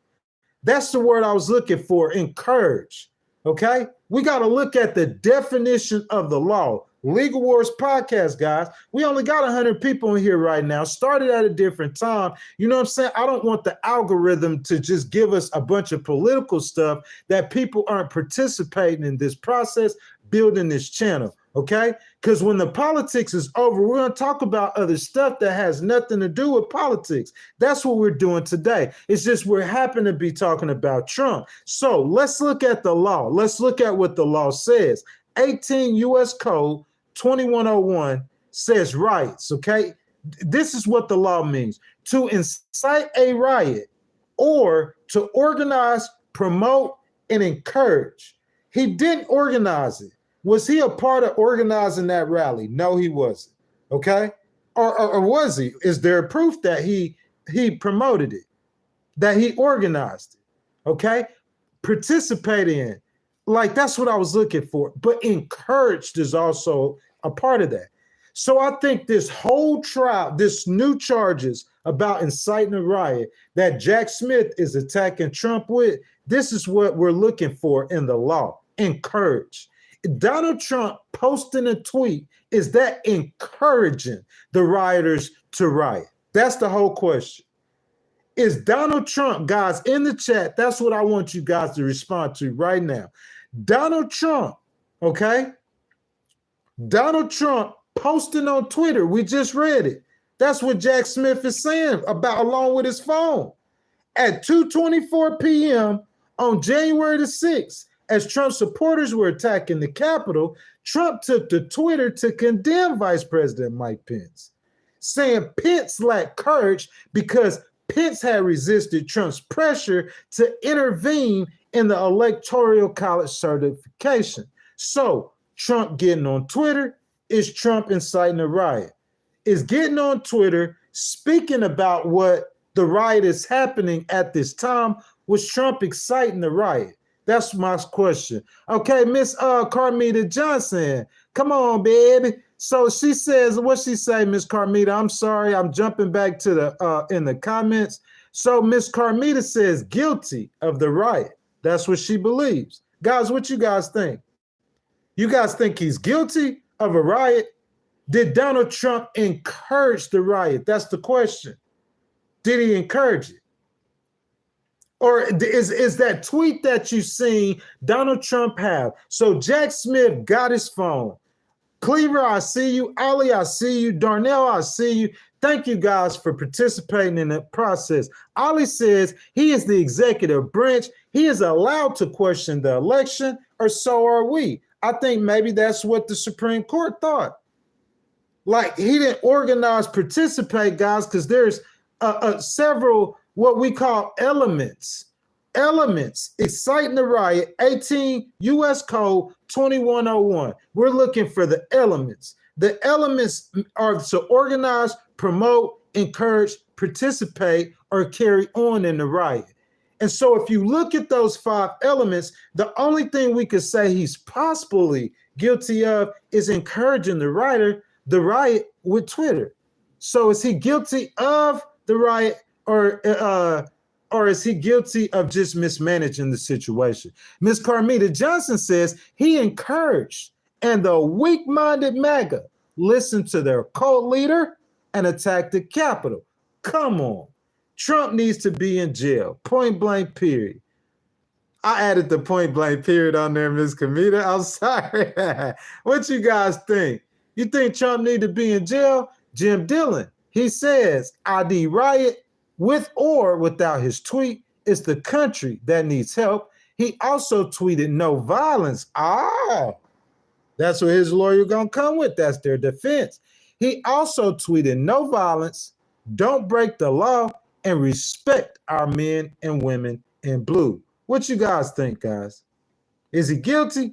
That's the word I was looking for, encourage, okay? We got to look at the definition of the law. Legal Wars Podcast, guys. We only got 100 people in here right now. Started at a different time. You know what I'm saying? I don't want the algorithm to just give us a bunch of political stuff that people aren't participating in this process, building this channel, okay? Because when the politics is over, we're going to talk about other stuff that has nothing to do with politics. That's what we're doing today. It's just we happen to be talking about Trump. So let's look at the law. Let's look at what the law says. 18 U.S. Code 2101 says riots, okay? This is what the law means. To incite a riot or to organize, promote, and encourage. He didn't organize it. Was he a part of organizing that rally? No, he wasn't, okay? Or was he? Is there proof that he promoted it, that he organized it, okay? Participate in. Like, that's what I was looking for. But encouraged is also a part of that. So I think this whole trial, this new charges about inciting a riot that Jack Smith is attacking Trump with, this is what we're looking for in the law. Encourage. Donald Trump posting a tweet, is that encouraging the rioters to riot? That's the whole question. Is Donald Trump, guys, in the chat, that's what I want you guys to respond to right now. Donald Trump, okay? Donald Trump posting on Twitter, we just read it. That's what Jack Smith is saying about, along with his phone. At 2:24 p.m. on January the 6th, as Trump supporters were attacking the Capitol, Trump took to Twitter to condemn Vice President Mike Pence, saying Pence lacked courage because Pence had resisted Trump's pressure to intervene in the Electoral College certification. So Trump getting on Twitter, is Trump inciting a riot? Is getting on Twitter, speaking about what the riot is happening at this time, was Trump exciting the riot? That's my question. Okay, Miss Carmita Johnson, come on, baby. So she says, what she say, Miss Carmita? I'm sorry, I'm jumping back to the in the comments. So Miss Carmita says guilty of the riot. That's what she believes. Guys, what you guys think? You guys think he's guilty of a riot? Did Donald Trump encourage the riot? That's the question. Did he encourage it? Or is that tweet that you seen Donald Trump have? So Jack Smith got his phone. Cleaver, I see you. Ali, I see you. Darnell, I see you. Thank you guys for participating in the process. Ali says he is the executive branch. He is allowed to question the election, or so are we. I think maybe that's what the Supreme Court thought. Like, he didn't organize, participate, guys, because there's several what we call elements. Elements inciting the riot, 18 U.S. Code 2101. We're looking for the elements. The elements are to organize, promote, encourage, participate, or carry on in the riot. And so if you look at those 5 elements, the only thing we could say he's possibly guilty of is encouraging the riot with Twitter. So is he guilty of the riot, or is he guilty of just mismanaging the situation? Ms. Carmita Johnson says he encouraged, and the weak-minded MAGA listened to their cult leader and attacked the Capitol. Come on. Trump needs to be in jail. Point blank, period. I added the point blank period on there, Ms. Kamita. I'm sorry. What you guys think? You think Trump need to be in jail? Jim Dillon, he says, ID riot with or without his tweet. It's the country that needs help. He also tweeted no violence. That's what his lawyer gonna come with. That's their defense. He also tweeted no violence, don't break the law, and respect our men and women in blue. What you guys think, guys? Is he guilty?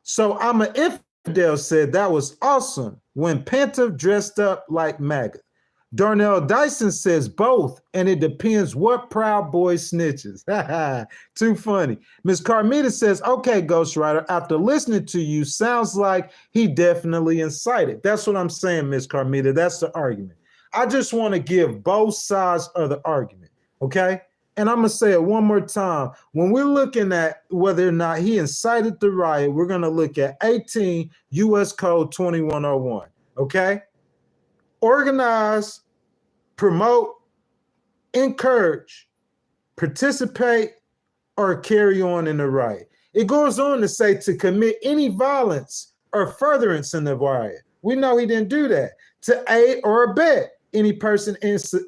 So I'm an infidel said that was awesome when Penta dressed up like MAGA. Darnell Dyson says both, and it depends what Proud Boy snitches. Too funny. Ms. Carmita says, okay, Ghostwriter, after listening to you, sounds like he definitely incited. That's what I'm saying, Ms. Carmita. That's the argument. I just want to give both sides of the argument, okay? And I'm going to say it one more time. When we're looking at whether or not he incited the riot, we're going to look at 18 U.S. Code 2101, okay? Organize, promote, encourage, participate, or carry on in the riot. It goes on to say to commit any violence or furtherance in the riot. We know he didn't do that. To aid or abet any person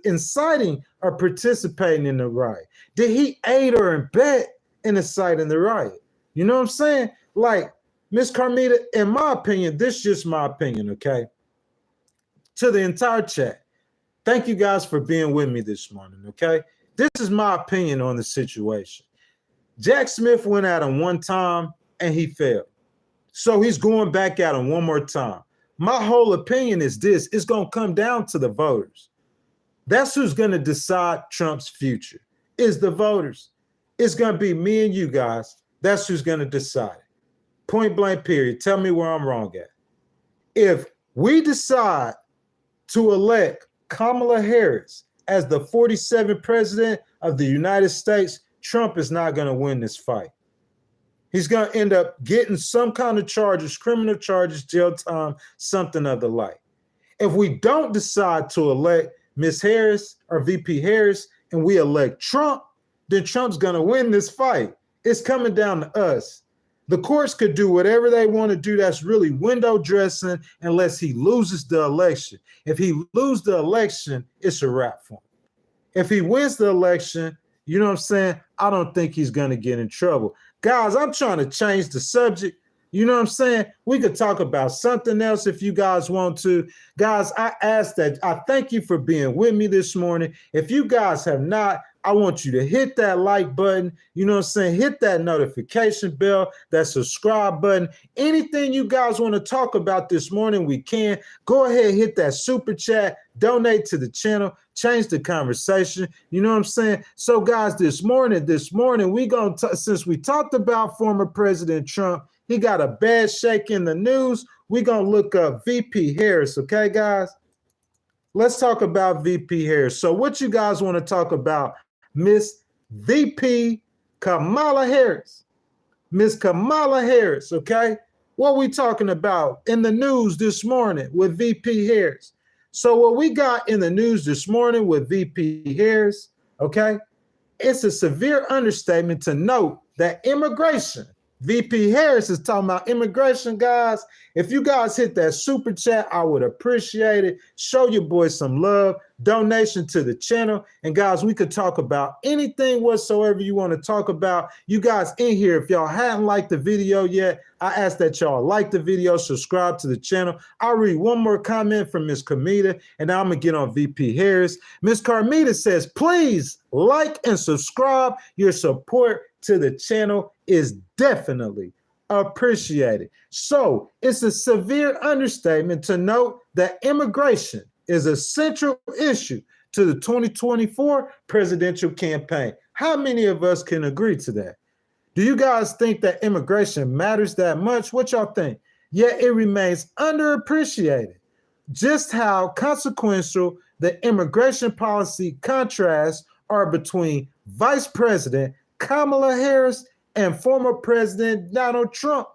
inciting or participating in the riot. Did he aid or abet in inciting the riot? You know what I'm saying? Like, Ms. Carmita, in my opinion, this is just my opinion, okay? To the entire chat, thank you guys for being with me this morning, okay? This is my opinion on the situation. Jack Smith went at him one time and he failed. So he's going back at him one more time. My whole opinion is this: it's going to come down to the voters. That's who's going to decide Trump's future, is the voters. It's going to be me and you guys. That's who's going to decide. Point blank, period. Tell me where I'm wrong at. If we decide to elect Kamala Harris as the 47th president of the United States, Trump is not going to win this fight. He's going to end up getting some kind of charges, criminal charges, jail time, something of the like. If we don't decide to elect Ms. Harris or VP Harris and we elect Trump, then Trump's going to win this fight. It's coming down to us. The courts could do whatever they want to do. That's really window dressing unless he loses the election. If he loses the election, it's a wrap for him. If he wins the election, you know what I'm saying? I don't think he's going to get in trouble. Guys, I'm trying to change the subject. You know what I'm saying? We could talk about something else if you guys want to. Guys, I ask that. I thank you for being with me this morning. If you guys have not, I want you to hit that like button. You know what I'm saying? Hit that notification bell, that subscribe button. Anything you guys want to talk about this morning, we can. Go ahead, hit that super chat, donate to the channel, change the conversation. You know what I'm saying? So guys, this morning, we going to, since we talked about former President Trump, he got a bad shake in the news. We're going to look up VP Harris, okay, guys? Let's talk about VP Harris. So what you guys want to talk about? Miss VP Kamala Harris. Miss Kamala Harris, okay? What we talking about in the news this morning with VP Harris? So what we got in the news this morning with VP Harris, okay? it's a severe understatement to note that immigration, VP Harris is talking about immigration, guys. If you guys hit that super chat, I would appreciate it. Show your boys some love, donation to the channel. And guys, we could talk about anything whatsoever you want to talk about. You guys in here, if y'all hadn't liked the video yet, I ask that y'all like the video, subscribe to the channel. I'll read one more comment from Miss Carmita, and now I'm going to get on VP Harris. Miss Carmita says, please like and subscribe. Your support to the channel is definitely appreciated. So it's a severe understatement to note that immigration is a central issue to the 2024 presidential campaign. How many of us can agree to that? Do you guys think that immigration matters that much? What y'all think? Yet it remains underappreciated just how consequential the immigration policy contrasts are between Vice President Kamala Harris and former President Donald Trump,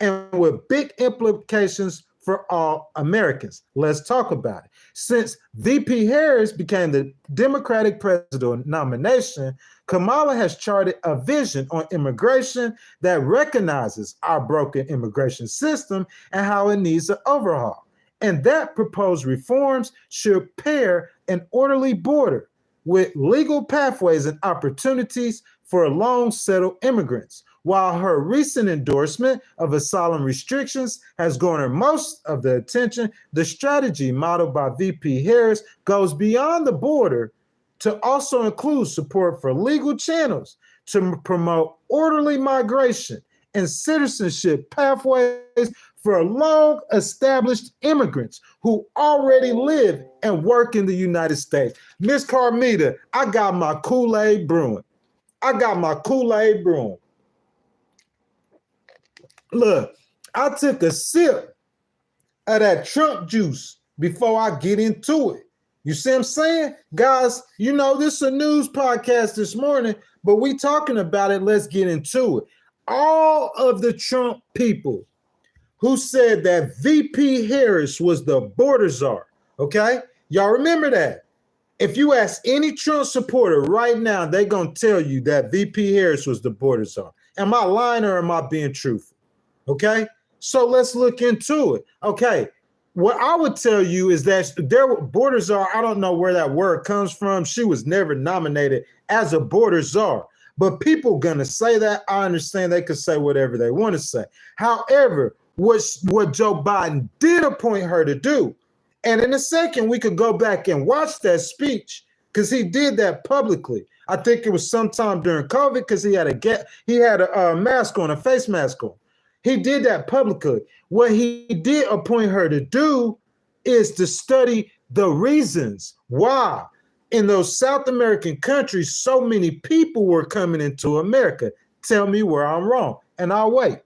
and with big implications for all Americans. Let's talk about it. Since VP Harris became the Democratic presidential nomination, Kamala has charted a vision on immigration that recognizes our broken immigration system and how it needs an overhaul. And that proposed reforms should pair an orderly border with legal pathways and opportunities for long-settled immigrants. While her recent endorsement of asylum restrictions has garnered most of the attention, the strategy modeled by VP Harris goes beyond the border to also include support for legal channels to promote orderly migration and citizenship pathways for long-established immigrants who already live and work in the United States. Miss Carmita, I got my Kool-Aid brewing. Look, I took a sip of that Trump juice before I get into it. You see what I'm saying? Guys, you know, this is a news podcast this morning, but we talking about it. Let's get into it. All of the Trump people who said that VP Harris was the border czar, okay? Y'all remember that. If you ask any Trump supporter right now, they're going to tell you that VP Harris was the border czar. Am I lying or am I being truthful? Okay, so let's look into it. Okay, what I would tell you is that there were border czar. I don't know where that word comes from. She was never nominated as a border czar, but people gonna say that. I understand they could say whatever they want to say. However, what Joe Biden did appoint her to do, and in a second we could go back and watch that speech because he did that publicly. I think it was sometime during COVID because he had a mask on, a face mask on. He did that publicly. What he did appoint her to do is to study the reasons why in those South American countries so many people were coming into America. Tell me where I'm wrong, and I'll wait.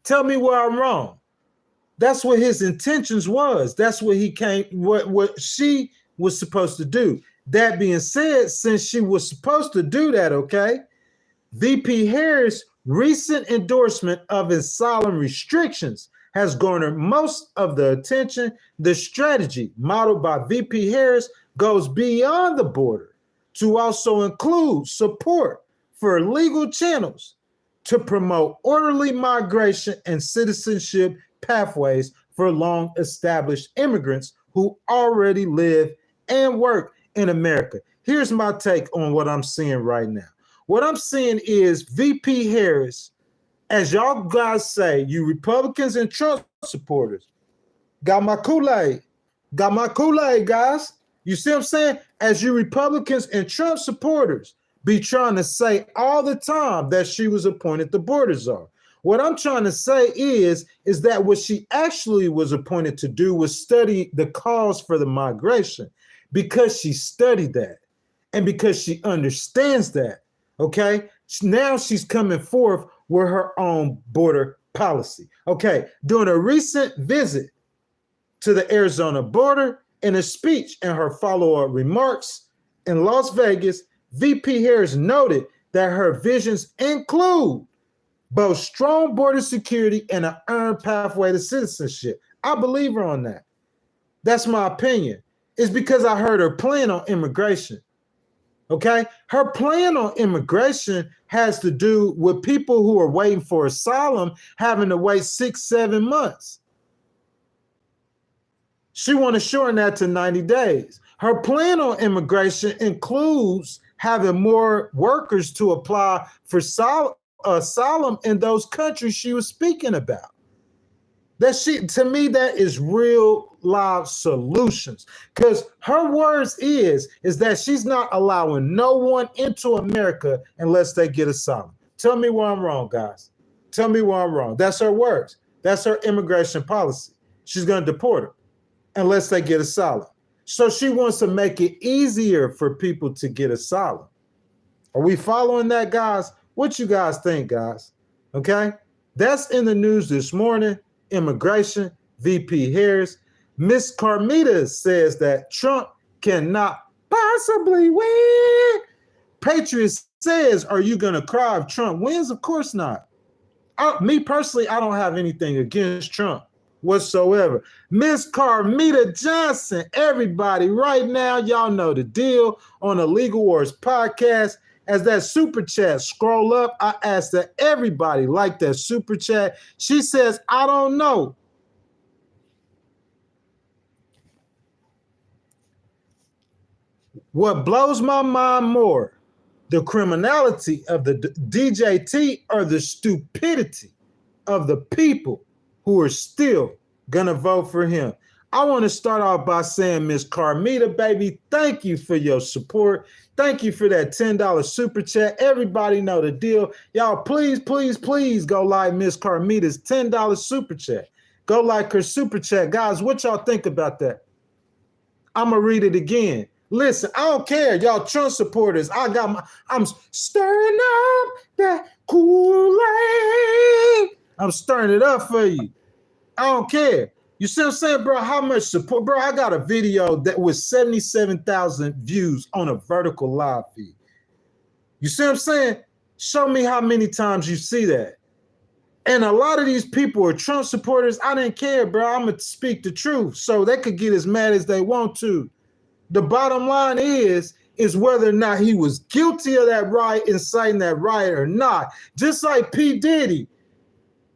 Tell me where I'm wrong. That's what his intentions was. That's what he came, what she was supposed to do. That being said, since she was supposed to do that, okay, VP Harris' recent endorsement of asylum restrictions has garnered most of the attention. The strategy modeled by VP Harris goes beyond the border to also include support for legal channels to promote orderly migration and citizenship pathways for long-established immigrants who already live and work in America. Here's my take on what I'm seeing right now. What I'm seeing is VP Harris, as y'all guys say, you Republicans and Trump supporters, got my Kool-Aid, guys. You see what I'm saying? As you Republicans and Trump supporters be trying to say all the time that she was appointed the border czar. What I'm trying to say is that what she actually was appointed to do was study the cause for the migration, because she studied that and because she understands that. Okay, now she's coming forth with her own border policy. Okay, during a recent visit to the Arizona border, in a speech and her follow-up remarks in Las Vegas, VP Harris noted that her visions include both strong border security and an earned pathway to citizenship. I believe her on that. That's my opinion. It's because I heard her plan on immigration. Okay. Her plan on immigration has to do with people who are waiting for asylum having to wait 6-7 months. She want to shorten that to 90 days. Her plan on immigration includes having more workers to apply for asylum in those countries she was speaking about. To me, that is real live solutions. Because her words is that she's not allowing no one into America unless they get asylum. Tell me where I'm wrong, guys. Tell me where I'm wrong. That's her words. That's her immigration policy. She's going to deport them unless they get asylum. So she wants to make it easier for people to get asylum. Are we following that, guys? What you guys think, guys? Okay? That's in the news this morning. Immigration, VP Harris. Miss Carmita says that Trump cannot possibly win. Patriots says, are you going to cry if Trump wins? Of course not. Me personally, I don't have anything against Trump whatsoever. Miss Carmita Johnson, everybody, right now, y'all know the deal on the Legal Wars podcast. As that super chat scroll up, I ask that everybody like that super chat. She says, I don't know. What blows my mind more, the criminality of the DJT or the stupidity of the people who are still gonna vote for him? I want to start off by saying, Miss Carmita, baby, thank you for your support. Thank you for that $10 super chat. Everybody know the deal. Y'all, please, please, please go like Miss Carmita's $10 super chat. Go like her super chat. Guys, what y'all think about that? I'm going to read it again. Listen, I don't care, y'all Trump supporters. I'm stirring up that Kool-Aid. I'm stirring it up for you. I don't care. You see what I'm saying, bro? How much support? Bro, I got a video that was 77,000 views on a vertical live feed. You see what I'm saying? Show me how many times you see that. And a lot of these people are Trump supporters. I didn't care, bro. I'm going to speak the truth. So they could get as mad as they want to. The bottom line is whether or not he was guilty of that riot, inciting that riot or not. Just like P. Diddy.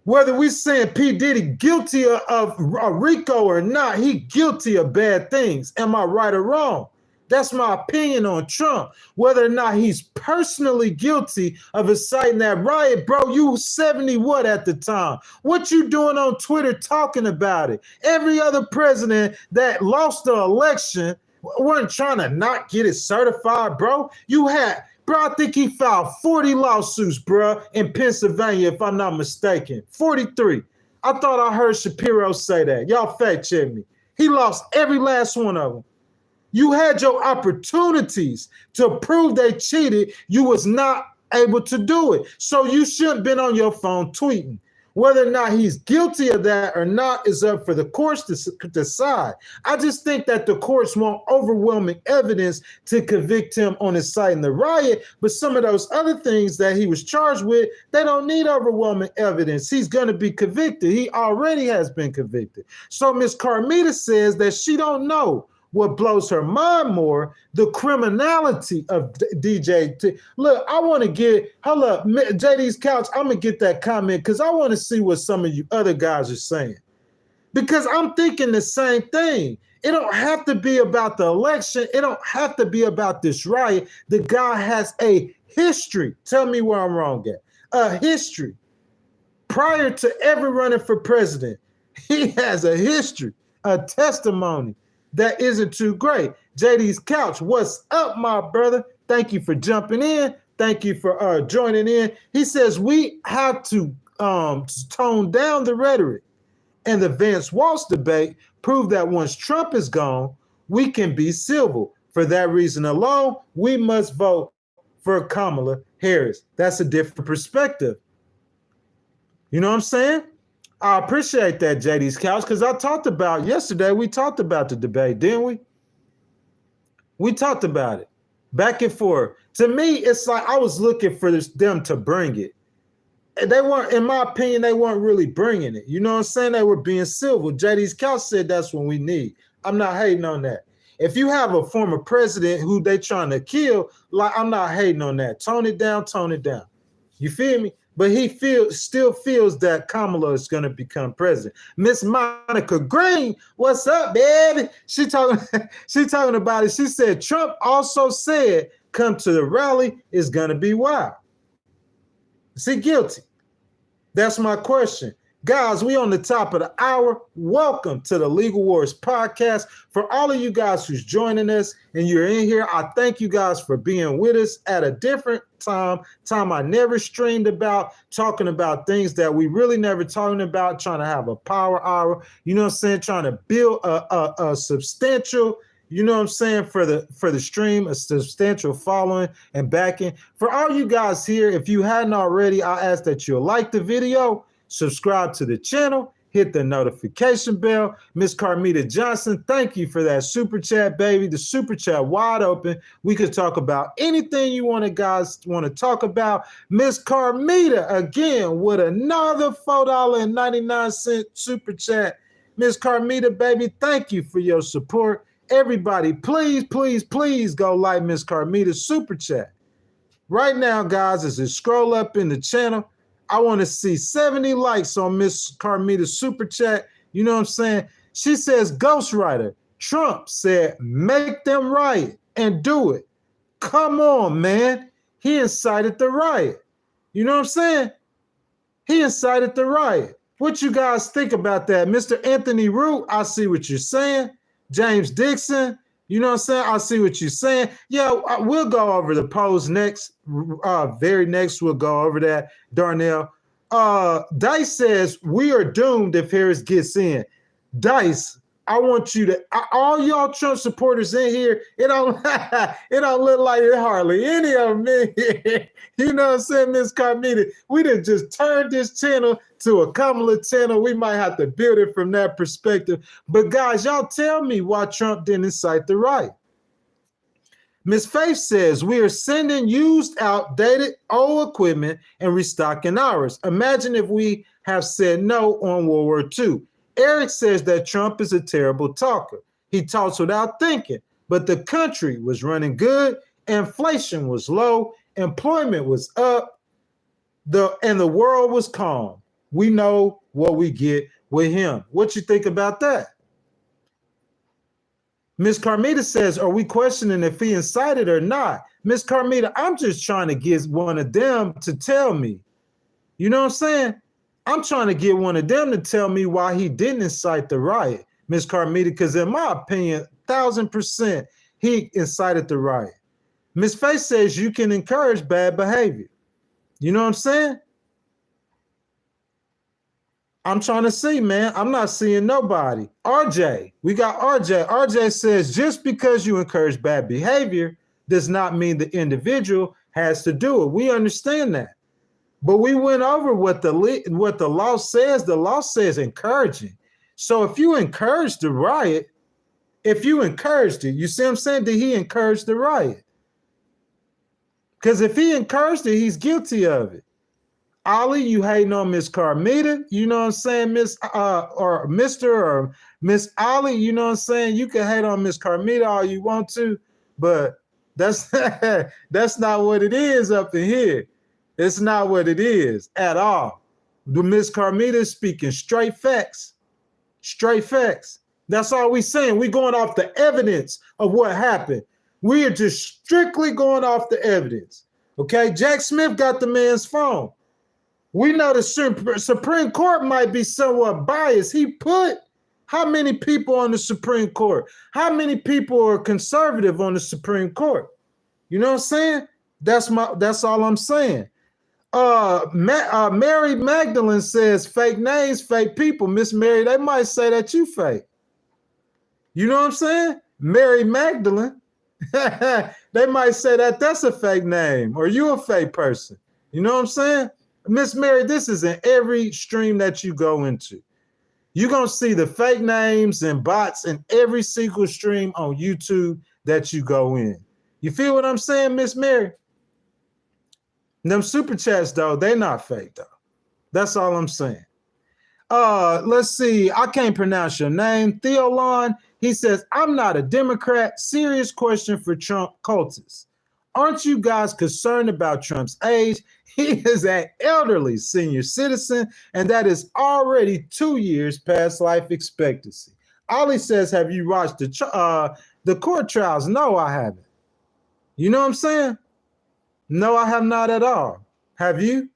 Whether we saying P. Diddy guilty of RICO or not, he guilty of bad things. Am I right or wrong? That's my opinion on Trump. Whether or not he's personally guilty of inciting that riot, bro, you 70 what at the time? What you doing on Twitter talking about it? Every other president that lost the election weren't trying to not get it certified, bro. Bro, I think he filed 40 lawsuits, bro, in Pennsylvania, if I'm not mistaken. 43. I thought I heard Shapiro say that. Y'all fact check me. He lost every last one of them. You had your opportunities to prove they cheated. You was not able to do it. So you shouldn't have been on your phone tweeting. Whether or not he's guilty of that or not is up for the courts to decide. I just think that the courts want overwhelming evidence to convict him on inciting the riot, but some of those other things that he was charged with, they don't need overwhelming evidence. He's going to be convicted. He already has been convicted. So Ms. Carmita says that she don't know. What blows her mind more, the criminality of DJ. Look, I want to hold up, JD's Couch, I'm going to get that comment because I want to see what some of you other guys are saying. Because I'm thinking the same thing. It don't have to be about the election. It don't have to be about this riot. The guy has a history. Tell me where I'm wrong at. A history. Prior to ever running for president, he has a history, a testimony that isn't too great. JD's Couch, what's up, my brother? Thank you for jumping in. Thank you for joining in. He says we have to tone down the rhetoric. And the Vance Walsh debate proved that once Trump is gone, we can be civil. For that reason alone, we must vote for Kamala Harris. That's a different perspective. You know what I'm saying? I appreciate that, JD's Couch, because yesterday, we talked about the debate, didn't we? We talked about it. Back and forth. To me, it's like I was looking for them to bring it. And they weren't, in my opinion, they weren't really bringing it. You know what I'm saying? They were being civil. JD's Couch said that's what we need. I'm not hating on that. If you have a former president who they trying to kill, like I'm not hating on that. Tone it down, tone it down. You feel me? But he still feels that Kamala is going to become president. Miss Monica Green, what's up, baby? She talking about it. She said Trump also said come to the rally is going to be wild. Is he guilty? That's my question. Guys, we on the top of the hour. Welcome to the Legal Wars podcast. For all of you guys who's joining us and you're in here, I thank you guys for being with us at a different time I never streamed about, talking about things that we really never talking about, trying to have a power hour, you know what I'm saying, trying to build a substantial, you know what I'm saying, for the stream, a substantial following and backing. For all you guys here, if you hadn't already, I ask that you like the video, subscribe to the channel, hit the notification bell. Miss Carmita Johnson, thank you for that super chat, baby. The super chat wide open. We could talk about anything you guys want to talk about. Miss Carmita, again, with another $4.99 super chat. Miss Carmita, baby, thank you for your support. Everybody, please, please, please go like Miss Carmita's super chat. Right now, guys, as it scroll up in the channel, I want to see 70 likes on Miss Carmita's super chat. You know what I'm saying? She says, Ghostwriter, Trump said, make them riot and do it. Come on, man. He incited the riot. You know what I'm saying? He incited the riot. What you guys think about that? Mr. Anthony Root, I see what you're saying. James Dixon, you know what I'm saying? I see what you're saying. Yeah, we'll go over the polls next. Very next, we'll go over that. Darnell. Dice says, we are doomed if Harris gets in. Dice, I want you to, all y'all Trump supporters in here, it don't look like it hardly any of them in here. You know what I'm saying, Miss Carmita? We done just turned this channel to a Kamala channel. We might have to build it from that perspective. But guys, y'all tell me why Trump didn't incite the riot. Miss Faith says, we are sending used, outdated, old equipment and restocking ours. Imagine if we have said no on World War II. Eric says that Trump is a terrible talker. He talks without thinking, but the country was running good, inflation was low, employment was up, and the world was calm. We know what we get with him. What you think about that? Miss Carmita says, are we questioning if he incited or not? Miss Carmita, I'm just trying to get one of them to tell me. You know what I'm saying? I'm trying to get one of them to tell me why he didn't incite the riot, Miss Carmita, because in my opinion, 1,000% he incited the riot. Miss Faith says you can encourage bad behavior. You know what I'm saying? I'm trying to see, man. I'm not seeing nobody. RJ, we got RJ. RJ says just because you encourage bad behavior does not mean the individual has to do it. We understand that. But we went over what the law says. The law says encouraging. So if you encourage the riot, if you encouraged it, you see what I'm saying? Did he encourage the riot? Because if he encouraged it, he's guilty of it. Ollie, you hating on Miss Carmita, you know what I'm saying, Miss or Mr. or Miss Ollie, you know what I'm saying? You can hate on Miss Carmita all you want to, but that's that's not what it is up in here. It's not what it is at all. The Miss Carmita is speaking straight facts. Straight facts. That's all we saying. We going off the evidence of what happened. We are just strictly going off the evidence. Okay, Jack Smith got the man's phone. We know the Supreme Court might be somewhat biased. He put how many people on the Supreme Court? How many people are conservative on the Supreme Court? You know what I'm saying? That's all I'm saying. Mary Magdalene says fake names, fake people. Miss Mary, they might say that you fake. You know what I'm saying? Mary Magdalene. They might say that that's a fake name or you a fake person. You know what I'm saying? Miss Mary, this is in every stream that you go into. You're going to see the fake names and bots in every single stream on YouTube that you go in. You feel what I'm saying, Miss Mary? Them super chats, though, they're not fake, though. That's all I'm saying. Let's see. I can't pronounce your name. Theolon. He says, I'm not a Democrat. Serious question for Trump cultists. Aren't you guys concerned about Trump's age? He is an elderly senior citizen, and that is already 2 years past life expectancy. Ollie says, have you watched the court trials? No, I haven't. You know what I'm saying? No, I have not at all. Have you?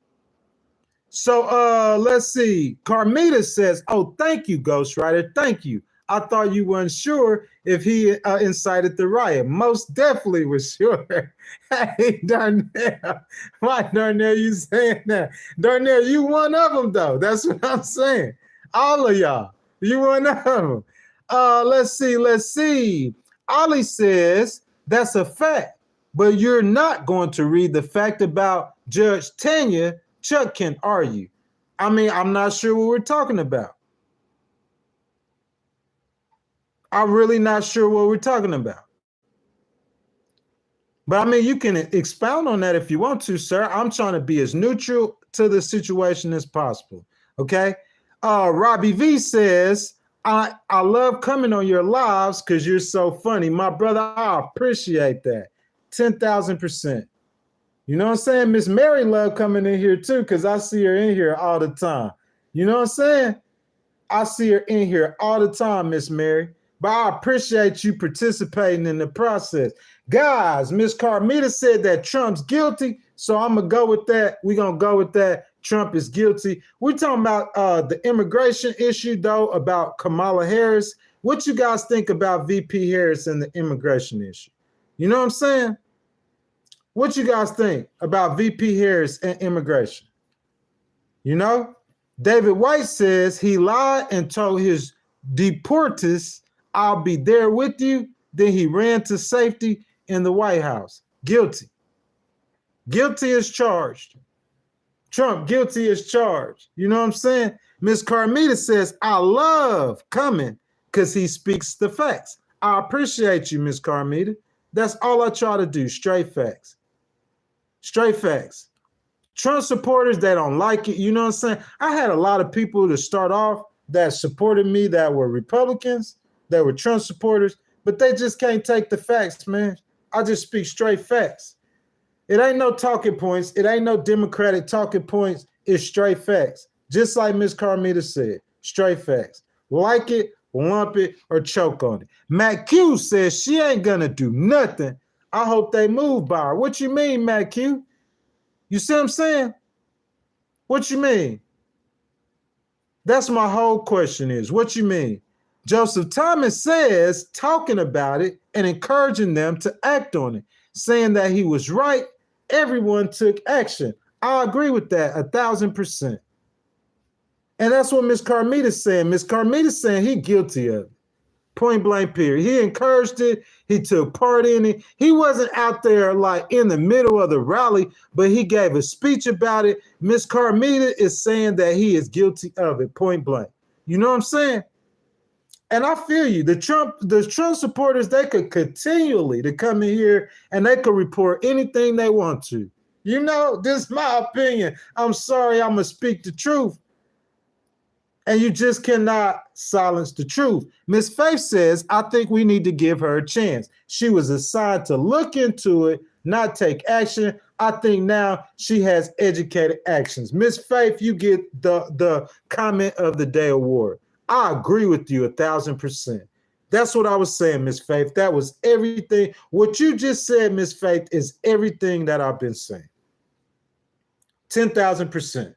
So let's see. Carmita says, oh, thank you, Ghostwriter. Thank you. I thought you weren't sure if he incited the riot. Most definitely was sure. Hey, Darnell. Why, Darnell, you saying that? Darnell, you one of them, though. That's what I'm saying. All of y'all. You one of them. Let's see. Ollie says, that's a fact. But you're not going to read the fact about Judge Tanya. Chuck can argue. I mean, I'm not sure what we're talking about. I'm really not sure what we're talking about. But I mean, you can expound on that if you want to, sir. I'm trying to be as neutral to the situation as possible. Okay. Robbie V says, I love coming on your lives because you're so funny. My brother, I appreciate that. 10,000%. You know what I'm saying? Miss Mary love coming in here too, because I see her in here all the time. You know what I'm saying? I see her in here all the time, Miss Mary. But I appreciate you participating in the process. Guys, Miss Carmita said that Trump's guilty, so I'm going to go with that. We're going to go with that. Trump is guilty. We're talking about the immigration issue, though, about Kamala Harris. What you guys think about VP Harris and the immigration issue? You know what I'm saying? What you guys think about VP Harris and immigration? You know? David White says he lied and told his deportees, I'll be there with you. Then he ran to safety in the White House. Guilty. Guilty as charged. Trump, guilty as charged. You know what I'm saying? Miss Carmita says, I love coming because he speaks the facts. I appreciate you, Miss Carmita. That's all I try to do, straight facts. Straight facts. Trump supporters, they don't like it. You know what I'm saying? I had a lot of people to start off that supported me that were Republicans, that were Trump supporters, but they just can't take the facts, man. I just speak straight facts. It ain't no talking points. It ain't no Democratic talking points. It's straight facts. Just like Miss Carmita said, straight facts. Like it, lump it, or choke on it. Matt Q says she ain't gonna do nothing. I hope they move by her. What you mean, Matt Q? You see what I'm saying? What you mean? That's my whole question is, what you mean? Joseph Thomas says, talking about it and encouraging them to act on it, saying that he was right, everyone took action. I agree with that 1,000%. And that's what Miss Carmita's saying. Miss Carmita's saying he guilty of it. Point blank period. He encouraged it. He took part in it. He wasn't out there like in the middle of the rally, but he gave a speech about it. Miss Carmita is saying that he is guilty of it, point blank. You know what I'm saying? And I feel you. The Trump supporters, they could continually to come in here and they could report anything they want to. You know, this is my opinion. I'm sorry, I'm going to speak the truth. And you just cannot silence the truth. Miss Faith says, I think we need to give her a chance. She was assigned to look into it, not take action. I think now she has educated actions. Miss Faith, you get the comment of the day award. I agree with you 1,000%. That's what I was saying, Miss Faith. That was everything. What you just said, Miss Faith, is everything that I've been saying. 10,000%.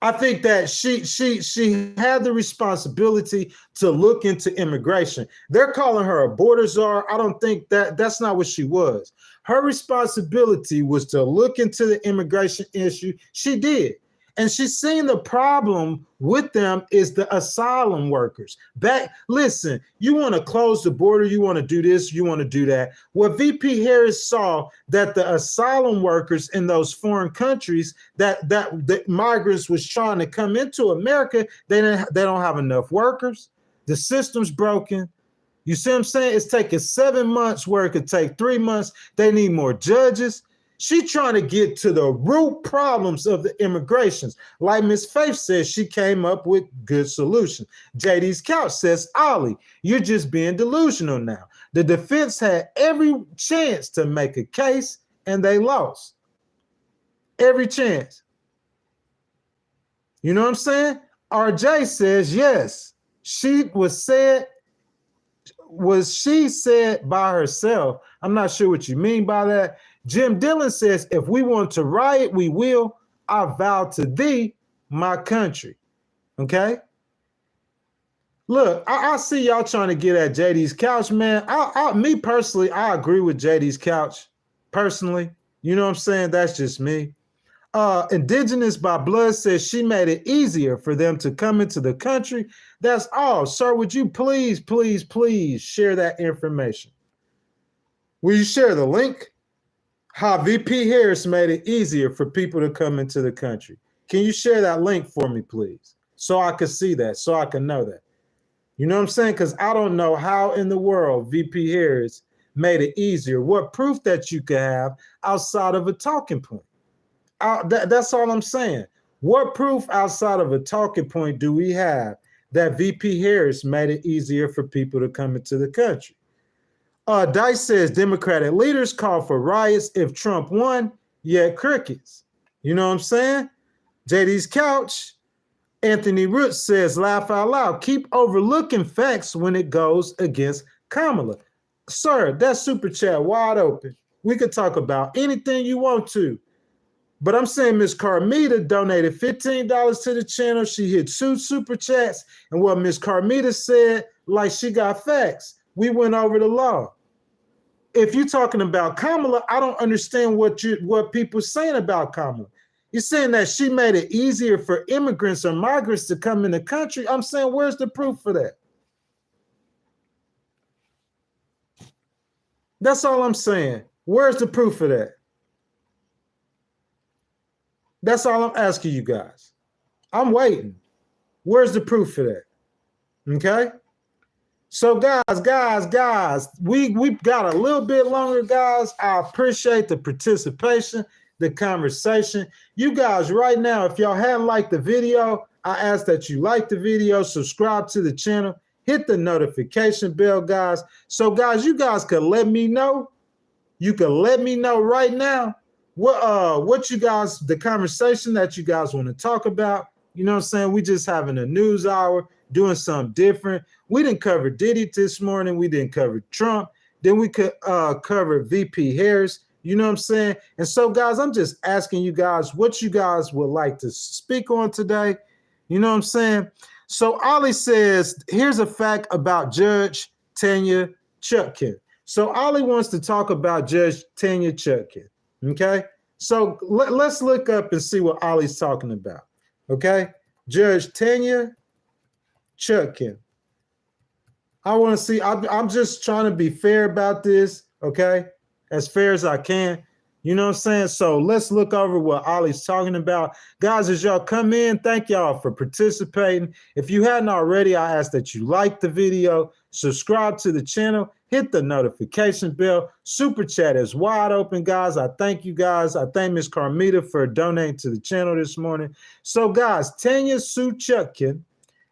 I think that she had the responsibility to look into immigration. They're calling her a border czar. I don't think that's not what she was. Her responsibility was to look into the immigration issue. She did. And she's seen the problem with them is the asylum workers. Listen, you want to close the border, you want to do this, you want to do that. What VP Harris saw that the asylum workers in those foreign countries that migrants was trying to come into America, they don't have enough workers. The system's broken. You see what I'm saying? It's taking 7 months where it could take 3 months. They need more judges. She trying to get to the root problems of the immigrations. Like Miss Faith says, she came up with good solution. JD's Couch says, Ollie, you're just being delusional now. The defense had every chance to make a case and they lost. Every chance. You know what I'm saying? RJ says, yes, she said by herself. I'm not sure what you mean by that. Jim Dillon says, if we want to riot, we will. I vow to thee, my country. Okay? Look, I see y'all trying to get at JD's Couch, man. Me personally, I agree with JD's Couch. Personally, you know what I'm saying? That's just me. Indigenous by Blood says she made it easier for them to come into the country. That's all. Sir, would you please share that information? Will you share the link? How VP Harris made it easier for people to come into the country. Can you share that link for me, please? So I can see that, so I can know that. You know what I'm saying? Because I don't know how in the world VP Harris made it easier. What proof that you could have outside of a talking point? That's all I'm saying. What proof outside of a talking point do we have that VP Harris made it easier for people to come into the country? Dice says Democratic leaders call for riots if Trump won, yet crickets. You know what I'm saying? JD's Couch. Anthony Roots says, laugh out loud. Keep overlooking facts when it goes against Kamala. Sir, that super chat wide open. We could talk about anything you want to. But I'm saying Miss Carmita donated $15 to the channel. She hit 2 super chats. And what Miss Carmita said, like she got facts. We went over the law. If you're talking about Kamala, I don't understand what people are saying about Kamala. You're saying that she made it easier for immigrants or migrants to come in the country. I'm saying, where's the proof for that? That's all I'm saying. Where's the proof for that? That's all I'm asking you guys. I'm waiting. Where's the proof for that? Okay? So guys, we've got a little bit longer, guys. I appreciate the participation, the conversation. You guys, right now, if y'all hadn't liked the video, I ask that you like the video, subscribe to the channel, hit the notification bell, guys. So guys, you guys can let me know. You can let me know right now what you guys, the conversation that you guys want to talk about. You know what I'm saying? We just having a news hour, doing something different. We didn't cover Diddy this morning. We didn't cover Trump. Then we could cover VP Harris. You know what I'm saying? And so, guys, I'm just asking you guys what you guys would like to speak on today. You know what I'm saying? So Ollie says, here's a fact about Judge Tanya Chutkan. So Ollie wants to talk about Judge Tanya Chutkan. Okay? So let's look up and see what Ollie's talking about. Okay? Judge Tanya Chutkan. I want to see. I'm just trying to be fair about this, okay? As fair as I can. You know what I'm saying? So let's look over what Ollie's talking about. Guys, as y'all come in, thank y'all for participating. If you hadn't already, I ask that you like the video, subscribe to the channel, hit the notification bell. Super chat is wide open, guys. I thank you guys. I thank Ms. Carmita for donating to the channel this morning. So, guys, Tanya Sue Chutkan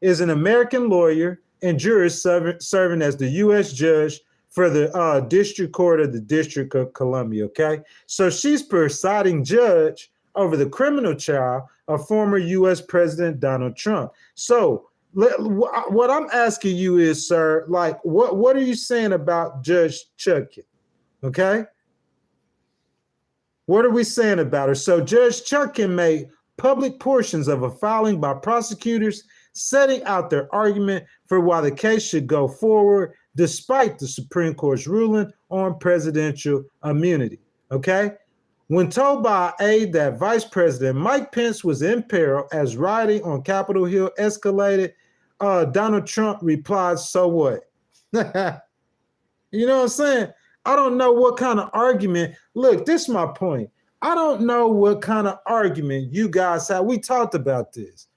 is an American lawyer and jurist serving as the U.S. judge for the District Court of the District of Columbia, okay? So she's presiding judge over the criminal trial of former U.S. President Donald Trump. So what I'm asking you is, sir, like, what are you saying about Judge Chutkan, okay? What are we saying about her? So Judge Chutkan made public portions of a filing by prosecutors setting out their argument for why the case should go forward despite the Supreme Court's ruling on presidential immunity, okay? When told by an aide that Vice President Mike Pence was in peril as rioting on Capitol Hill escalated, Donald Trump replied, so what? You know what I'm saying? I don't know what kind of argument. Look, this is my point. I don't know what kind of argument you guys have. We talked about this.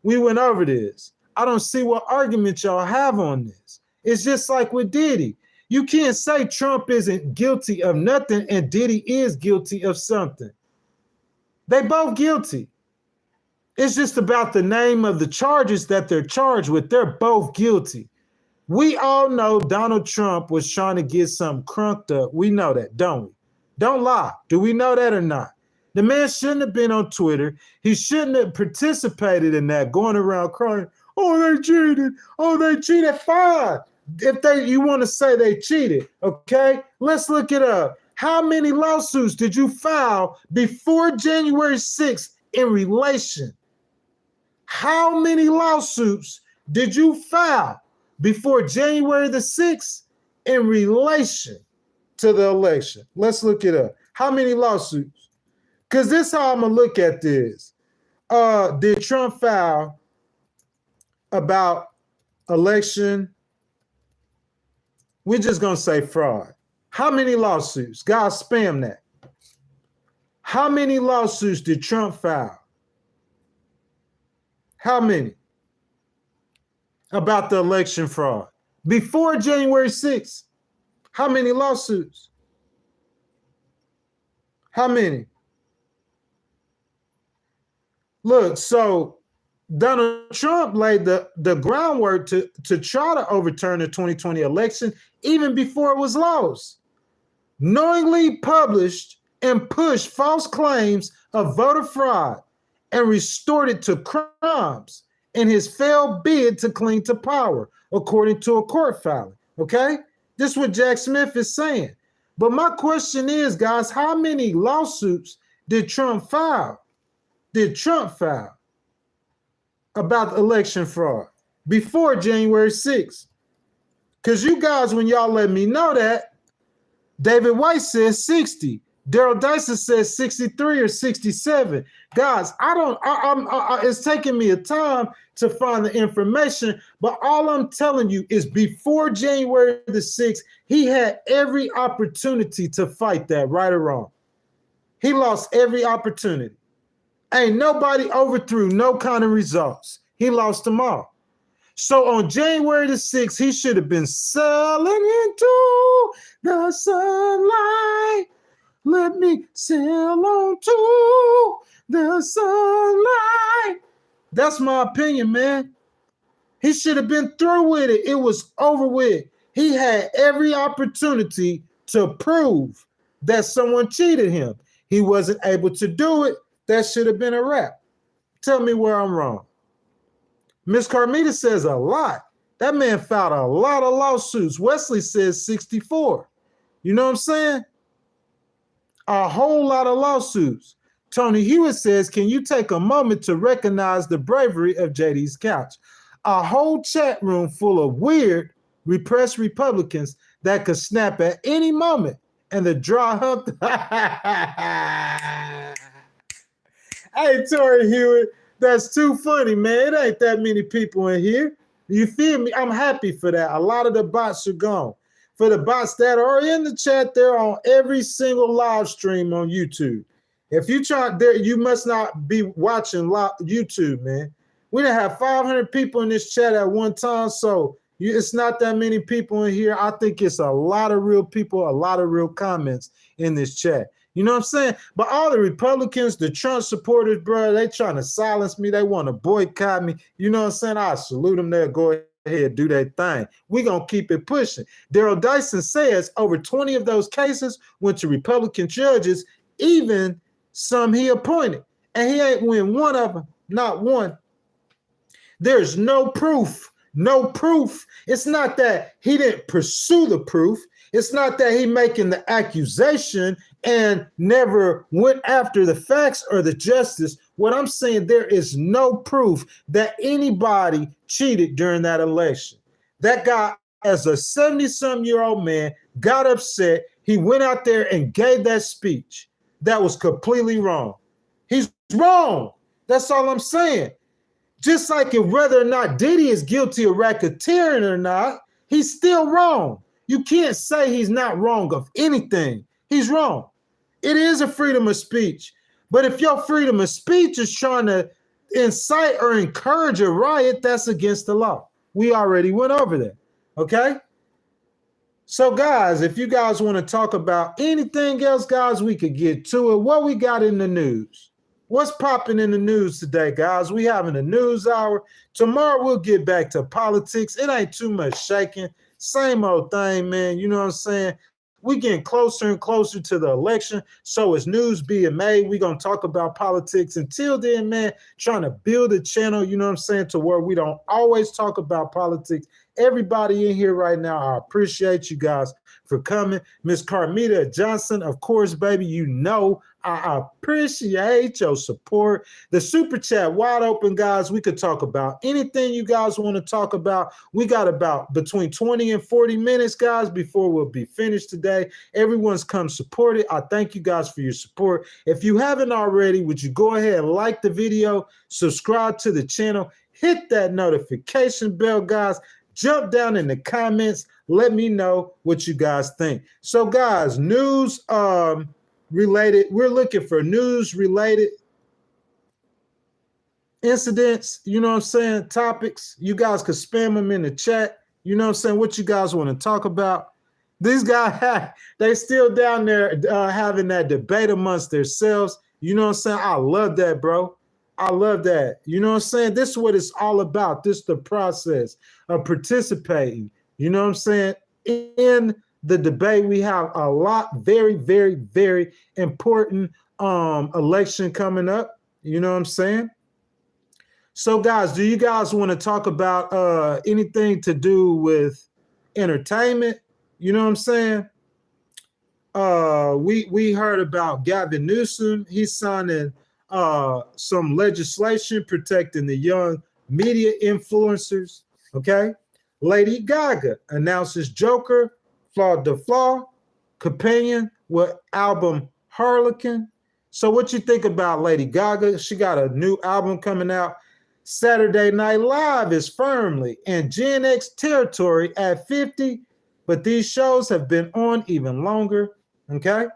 We went over this. I don't see what argument y'all have on this. It's just like with Diddy. You can't say Trump isn't guilty of nothing and Diddy is guilty of something. They both guilty. It's just about the name of the charges that they're charged with. They're both guilty. We all know Donald Trump was trying to get something crunked up. We know that, don't we? Don't lie. Do we know that or not? The man shouldn't have been on Twitter. He shouldn't have participated in that, going around crying, oh, they cheated. Oh, they cheated. Fine. If you want to say they cheated, okay? Let's look it up. How many lawsuits did you file before January 6th in relation? How many lawsuits did you file before January the 6th in relation to the election? Let's look it up. How many lawsuits? Because this is how I'm going to look at this. Did Trump file about election? We're just going to say fraud. How many lawsuits? Guys, spam that. How many lawsuits did Trump file? How many? About the election fraud. Before January 6th, how many lawsuits? How many? Look, so Donald Trump laid the groundwork to try to overturn the 2020 election even before it was lost. Knowingly published and pushed false claims of voter fraud and restored it to crimes in his failed bid to cling to power, according to a court filing. Okay? This is what Jack Smith is saying. But my question is, guys, how many lawsuits did Trump file? Did Trump file about election fraud before January 6th? Because you guys, when y'all let me know that, David White says 60. Daryl Dyson says 63 or 67. Guys, it's taking me a time to find the information, but all I'm telling you is before January the 6th, he had every opportunity to fight that, right or wrong. He lost every opportunity. Ain't nobody overthrew no kind of results. He lost them all. So on January the 6th, he should have been sailing into the sunlight. Let me sail on to the sunlight. That's my opinion, man. He should have been through with it. It was over with. He had every opportunity to prove that someone cheated him. He wasn't able to do it. That should have been a wrap. Tell me where I'm wrong. Miss Carmita says a lot. That man filed a lot of lawsuits. Wesley says 64. You know what I'm saying? A whole lot of lawsuits. Tony Hewitt says, can you take a moment to recognize the bravery of JD's couch? A whole chat room full of weird, repressed Republicans that could snap at any moment and the dry hump. Hey, Tori Hewitt, that's too funny, man. It ain't that many people in here. You feel me? I'm happy for that. A lot of the bots are gone. For the bots that are in the chat, they're on every single live stream on YouTube. If you try there, you must not be watching YouTube, man. We done have 500 people in this chat at one time, so it's not that many people in here. I think it's a lot of real people, a lot of real comments in this chat. You know what I'm saying? But all the Republicans, the Trump supporters, bro, they trying to silence me. They want to boycott me. You know what I'm saying? I salute them. They'll go ahead, do their thing. We're going to keep it pushing. Daryl Dyson says over 20 of those cases went to Republican judges, even some he appointed. And he ain't win one of them, not one. There's no proof. No proof. It's not that he didn't pursue the proof. It's not that he making the accusation and never went after the facts or the justice. What I'm saying, there is no proof that anybody cheated during that election. That guy, as a 70-some-year-old man, got upset. He went out there and gave that speech. That was completely wrong. He's wrong. That's all I'm saying. Just like if whether or not Diddy is guilty of racketeering or not, he's still wrong. You can't say he's not wrong of anything. He's wrong. It is a freedom of speech. But if your freedom of speech is trying to incite or encourage a riot, that's against the law. We already went over that. Okay? So, guys, if you guys want to talk about anything else, guys, we could get to it. What we got in the news? What's popping in the news today, guys? We having a news hour. Tomorrow we'll get back to politics. It ain't too much shaking. Same old thing, man. You know what I'm saying? We getting closer and closer to the election. So as news being made, we going to talk about politics. Until then, man, trying to build a channel, you know what I'm saying, to where we don't always talk about politics. Everybody in here right now, I appreciate you guys for coming. Miss Carmita Johnson, of course, baby, you know I appreciate your support. The super chat wide open, guys. We could talk about anything you guys want to talk about. We got about between 20 and 40 minutes, guys, before we'll be finished today. Everyone's come support it. I thank you guys for your support. If you haven't already, would you go ahead and like the video, subscribe to the channel, hit that notification bell, guys. Jump down in the comments. Let me know what you guys think. So, guys, news related. We're looking for news related incidents. You know what I'm saying? Topics. You guys could spam them in the chat. You know what I'm saying? What you guys want to talk about? These guys, they still down there having that debate amongst themselves. You know what I'm saying? I love that, bro. I love that. You know what I'm saying? This is what it's all about. This is the process of participating. You know what I'm saying? In the debate, we have a lot, very, very, very important election coming up. You know what I'm saying? So, guys, do you guys want to talk about anything to do with entertainment? You know what I'm saying? We heard about Gavin Newsom. He's signing some legislation protecting the young media influencers. Okay. Lady Gaga announces Joker, Flaw de Flaw, companion with album Harlequin. So what you think about Lady Gaga? She got a new album coming out. Saturday Night Live is firmly in Gen X territory at 50, but these shows have been on even longer. Okay.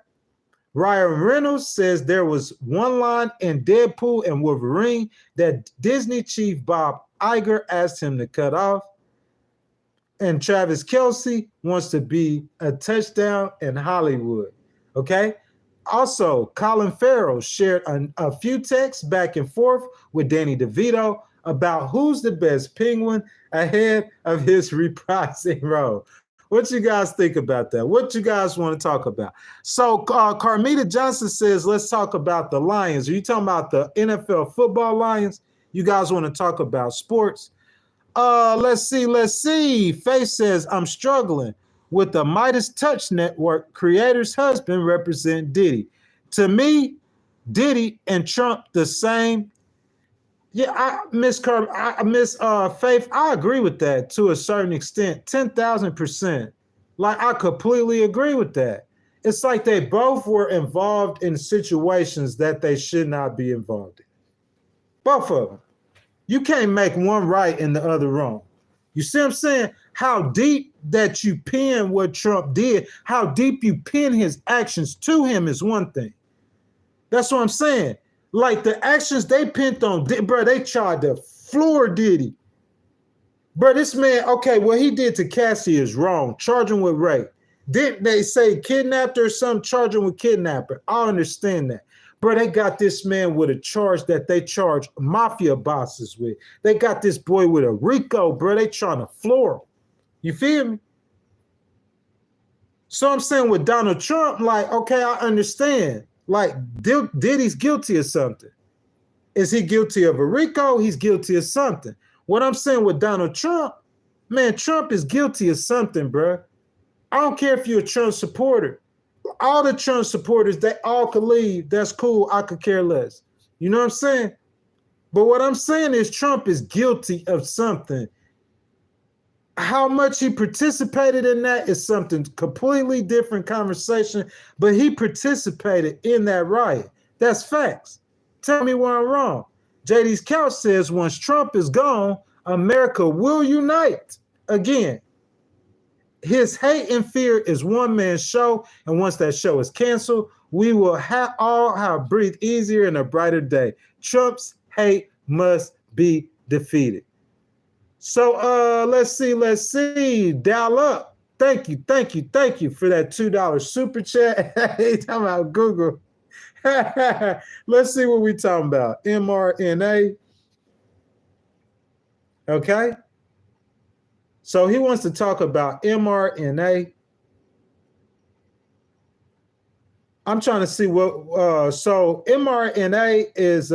Ryan Reynolds says there was one line in Deadpool and Wolverine that Disney chief Bob Iger asked him to cut off. And Travis Kelce wants to be a touchdown in Hollywood. Okay. Also, Colin Farrell shared a few texts back and forth with Danny DeVito about who's the best penguin ahead of his reprising role. What you guys think about that? What you guys want to talk about? So Carmita Johnson says, let's talk about the Lions. Are you talking about the NFL football Lions? You guys want to talk about sports? Let's see. Faith says, I'm struggling with the Midas Touch Network creator's husband represent Diddy. To me, Diddy and Trump the same. Yeah, I miss Faith. I agree with that to a certain extent, 10,000%. Like, I completely agree with that. It's like they both were involved in situations that they should not be involved in. Both of them. You can't make one right and the other wrong. You see what I'm saying? How deep that you pin what Trump did, how deep you pin his actions to him is one thing. That's what I'm saying. Like the actions they pinned on, bro, they tried to floor Diddy. Bro, this man, okay, what he did to Cassie is wrong. Charge him with rape. Didn't they say kidnapped her or something? Charge him with kidnapping. I understand that. Bro, they got this man with a charge that they charge mafia bosses with. They got this boy with a RICO, bro. They trying to floor him. You feel me? So I'm saying with Donald Trump, like, okay, I understand. Like, Diddy's guilty of something. Is he guilty of a RICO? He's guilty of something. What I'm saying with Donald Trump, man, Trump is guilty of something, bro. I don't care if you're a Trump supporter. All the Trump supporters, they all could leave. That's cool. I could care less. You know what I'm saying? But what I'm saying is Trump is guilty of something. How much he participated in that is something completely different conversation, but he participated in that riot. That's facts. Tell me where I'm wrong. JD's Couch says once Trump is gone, America will unite again. His hate and fear is one man's show, and once that show is canceled, we will all have breathed easier in a brighter day. Trump's hate must be defeated. So let's see. Dial up. Thank you for that $2 super chat. Hey, talking about Google. Let's see what we talking about. mRNA. Okay. So he wants to talk about mRNA. I'm trying to see what, so mRNA is,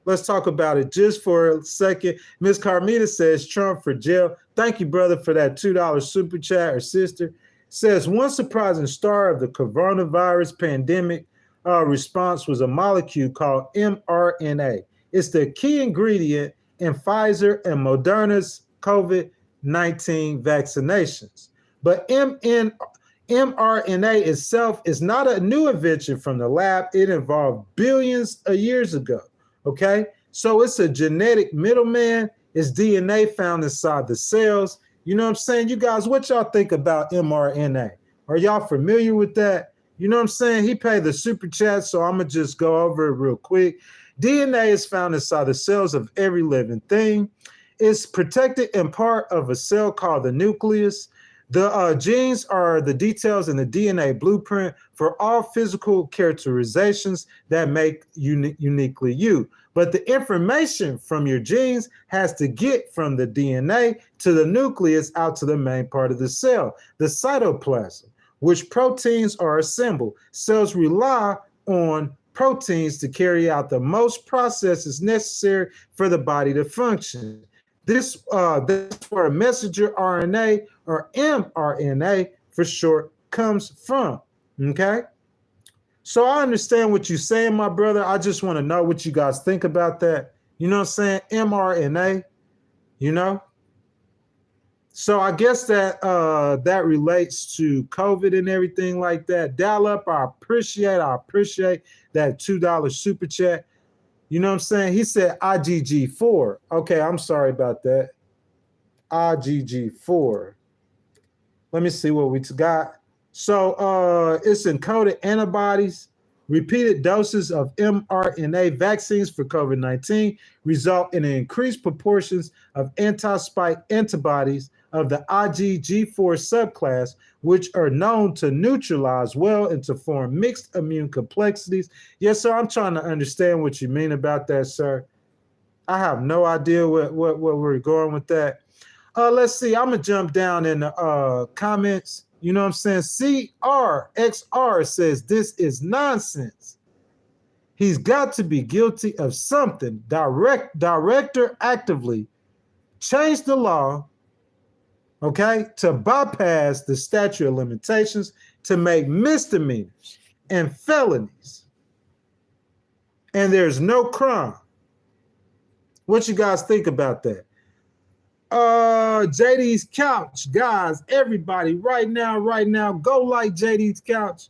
let's talk about it just for a second. Miss Carmita says Trump for jail. Thank you, brother, for that $2 super chat, or sister. Says one surprising star of the coronavirus pandemic response was a molecule called mRNA. It's the key ingredient in Pfizer and Moderna's COVID-19 vaccinations. But mRNA itself is not a new invention from the lab. It evolved billions of years ago. Okay, so it's a genetic middleman. It's DNA found inside the cells. You know what I'm saying? You guys, what y'all think about mRNA? Are y'all familiar with that? You know what I'm saying? He paid the super chat, so I'm going to just go over it real quick. DNA is found inside the cells of every living thing. It's protected in part of a cell called the nucleus. The genes are the details in the DNA blueprint for all physical characterizations that make uniquely you. But the information from your genes has to get from the DNA to the nucleus out to the main part of the cell, the cytoplasm, which proteins are assembled. Cells rely on proteins to carry out the most processes necessary for the body to function. That's where messenger RNA, or mRNA for short, comes from. Okay? So I understand what you're saying, my brother. I just want to know what you guys think about that. You know what I'm saying? mRNA, you know? So I guess that that relates to COVID and everything like that. Dial up, I appreciate that $2 super chat. You know what I'm saying? He said IgG4. Okay, I'm sorry about that. IgG4. Let me see what we got. So it's encoded antibodies. Repeated doses of mRNA vaccines for COVID-19 result in increased proportions of anti-spike antibodies of the IgG4 subclass, which are known to neutralize well and to form mixed immune complexities. Yes, sir, I'm trying to understand what you mean about that, sir. I have no idea what we're going with that. Let's see. I'm going to jump down in the comments. You know what I'm saying? CRXR says this is nonsense. He's got to be guilty of something. Director actively changed the law, okay, to bypass the statute of limitations to make misdemeanors and felonies. And there's no crime. What you guys think about that? JD's Couch, guys, everybody, right now, go like JD's Couch.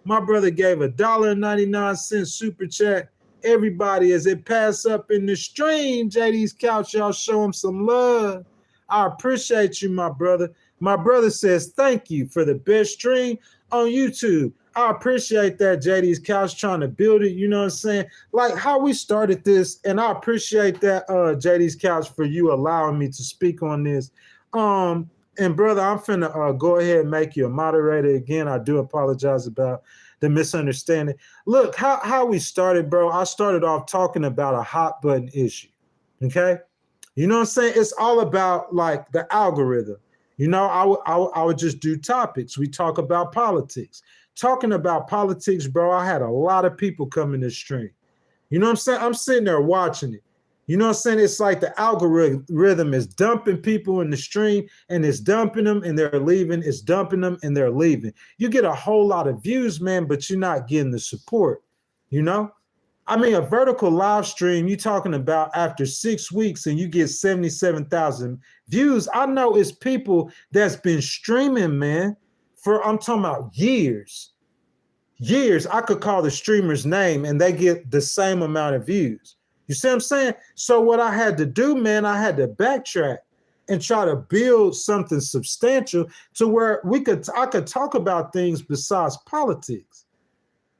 My brother gave $1.99 super chat. Everybody, as it pass up in the stream, JD's Couch, y'all show him some love. I appreciate you, my brother. My brother says thank you for the best stream on YouTube. I appreciate that, JD's Couch, trying to build it. You know what I'm saying? Like how we started this, and I appreciate that, JD's Couch, for you allowing me to speak on this. And brother, I'm finna go ahead and make you a moderator again. I do apologize about the misunderstanding. Look, how we started, bro. I started off talking about a hot button issue. Okay? You know what I'm saying? It's all about like the algorithm. You know, I would just do topics. We talk about politics. Talking about politics, bro, I had a lot of people come in this stream. You know what I'm saying? I'm sitting there watching it. You know what I'm saying? It's like the algorithm is dumping people in the stream, and it's dumping them and they're leaving. It's dumping them and they're leaving. You get a whole lot of views, man, but you're not getting the support, you know? I mean, a vertical live stream, you talking about after 6 weeks and you get 77,000 views. I know it's people that's been streaming, man, I'm talking about years. I could call the streamer's name and they get the same amount of views. You see what I'm saying? So what I had to do, man, I had to backtrack and try to build something substantial to where I could talk about things besides politics.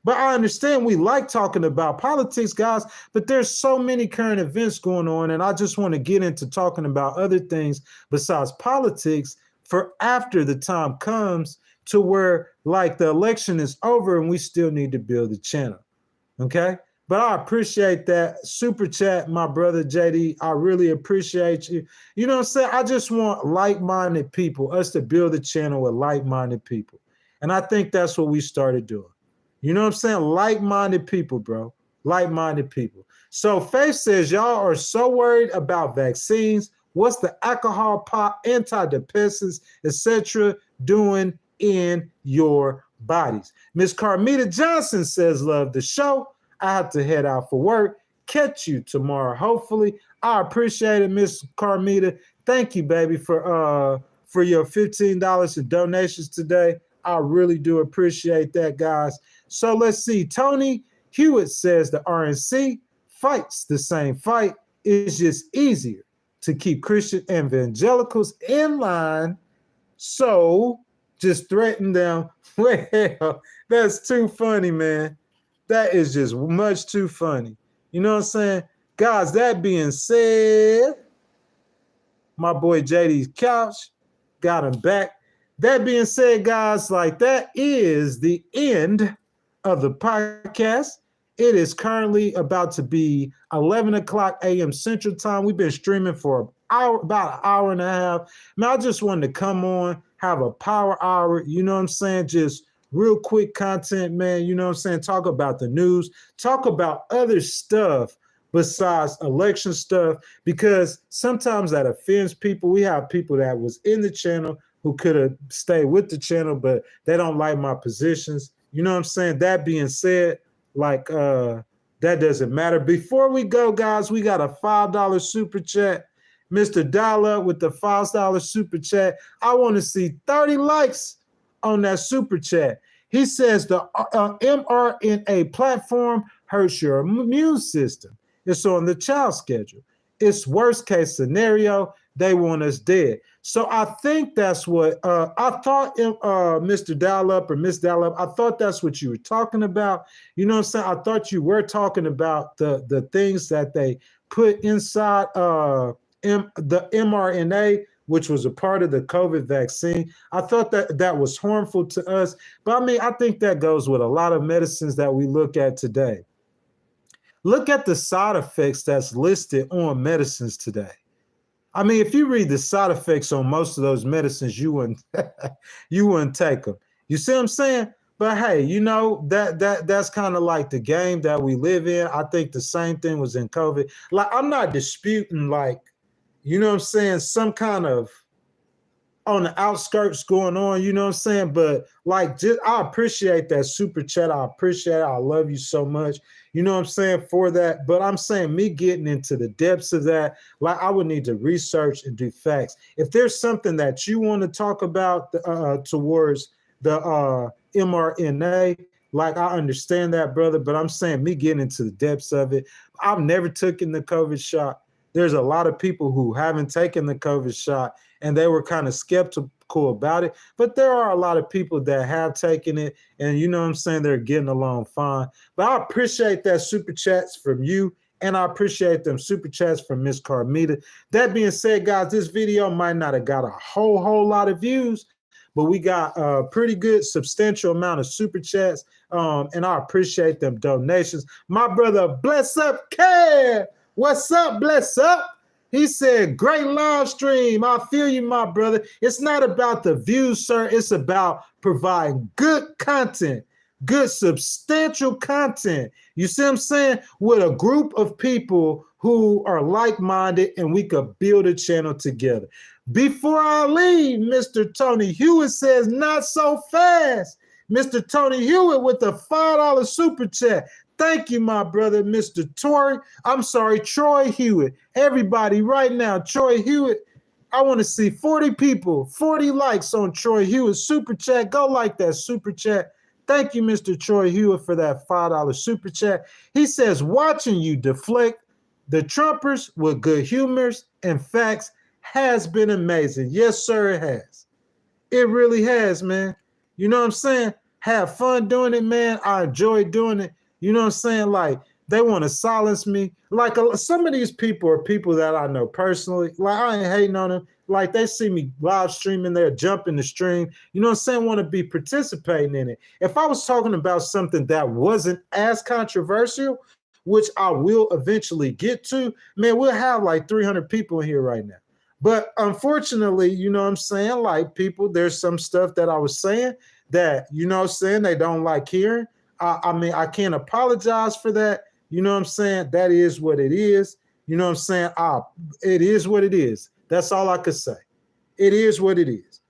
But I understand we like talking about politics, guys, but there's so many current events going on, and I just want to get into talking about other things besides politics. for after the time comes to where like the election is over and we still need to build the channel. Okay. But I appreciate that super chat, my brother JD. I really appreciate you. You know what I'm saying? I just want like-minded people, us to build a channel with like-minded people. And I think that's what we started doing. You know what I'm saying? Like-minded people, bro. Like-minded people. So Faith says, y'all are so worried about vaccines. What's the alcohol, pot, antidepressants, etc. doing in your bodies? Miss Carmita Johnson says, love the show. I have to head out for work. Catch you tomorrow, hopefully. I appreciate it, Miss Carmita. Thank you, baby, for your $15 in donations today. I really do appreciate that, guys. So let's see. Tony Hewitt says the RNC fights the same fight. It's just easier to keep Christian evangelicals in line. So just threaten them. Well, that's too funny, man. That is just much too funny. You know what I'm saying? Guys, that being said, my boy JD's couch got him back. That being said, guys, like that is the end of the podcast. It is currently about to be 11 o'clock a.m. Central Time. We've been streaming for about an hour and a half. Man, I just wanted to come on, have a power hour. You know what I'm saying? Just real quick content, man. You know what I'm saying? Talk about the news. Talk about other stuff besides election stuff, because sometimes that offends people. We have people that was in the channel who could have stayed with the channel, but they don't like my positions. You know what I'm saying? That being said, like that doesn't matter. Before we go, guys, we got a $5 super chat. Mr. Dollar with the $5 super chat. I want to see 30 likes on that super chat. He says the mRNA platform hurts your immune system. It's on the child schedule. It's worst case scenario. They want us dead. So I think that's what I thought, Mr. Dallup or Miss Dallup, I thought that's what you were talking about. You know what I'm saying? I thought you were talking about the things that they put inside the mRNA, which was a part of the COVID vaccine. I thought that was harmful to us. But I mean, I think that goes with a lot of medicines that we look at today. Look at the side effects that's listed on medicines today. I mean, if you read the side effects on most of those medicines, you wouldn't take them. You see what I'm saying? But hey, you know, that's kind of like the game that we live in. I think the same thing was in COVID. Like, I'm not disputing, like, you know what I'm saying, some kind of on the outskirts going on, you know what I'm saying? But like, just I appreciate that super chat. I appreciate it. I love you so much. You know what I'm saying, for that. But I'm saying me getting into the depths of that, like I would need to research and do facts. If there's something that you want to talk about towards the mRNA, like I understand that, brother. But I'm saying me getting into the depths of it. I've never taken the COVID shot. There's a lot of people who haven't taken the COVID shot and they were kind of skeptical about it. But there are a lot of people that have taken it and, you know what I'm saying, they're getting along fine. But I appreciate that super chats from you, and I appreciate them super chats from Miss Carmita. That being said, guys, this video might not have got a whole lot of views, but we got a pretty good substantial amount of super chats, and I appreciate them donations. My brother, Bless Up Care. What's up, Bless Up? He said, great live stream. I feel you, my brother. It's not about the views, sir. It's about providing good content, good substantial content. You see what I'm saying? With a group of people who are like-minded, and we could build a channel together. Before I leave, Mr. Tony Hewitt says, not so fast. Mr. Tony Hewitt with the $5 super chat. Thank you, my brother, Mr. Troy Hewitt. Everybody right now, Troy Hewitt, I want to see 40 people, 40 likes on Troy Hewitt super chat. Go like that super chat. Thank you, Mr. Troy Hewitt, for that $5 super chat. He says, watching you deflect the Trumpers with good humors and facts has been amazing. Yes, sir, it has. It really has, man. You know what I'm saying? Have fun doing it, man. I enjoy doing it. You know what I'm saying? Like, They want to silence me. Like some of these people are people that I know personally. Like I ain't hating on them. Like they see me live streaming, they're jumping the stream. You know what I'm saying? Want to be participating in it. If I was talking about something that wasn't as controversial, which I will eventually get to, man, we'll have like 300 people in here right now. But unfortunately, you know what I'm saying? Like people, there's some stuff that I was saying that, you know what I'm saying, they don't like hearing. I mean, I can't apologize for that. You know what I'm saying? That is what it is. You know what I'm saying? It is what it is. That's all I could say. It is what it is.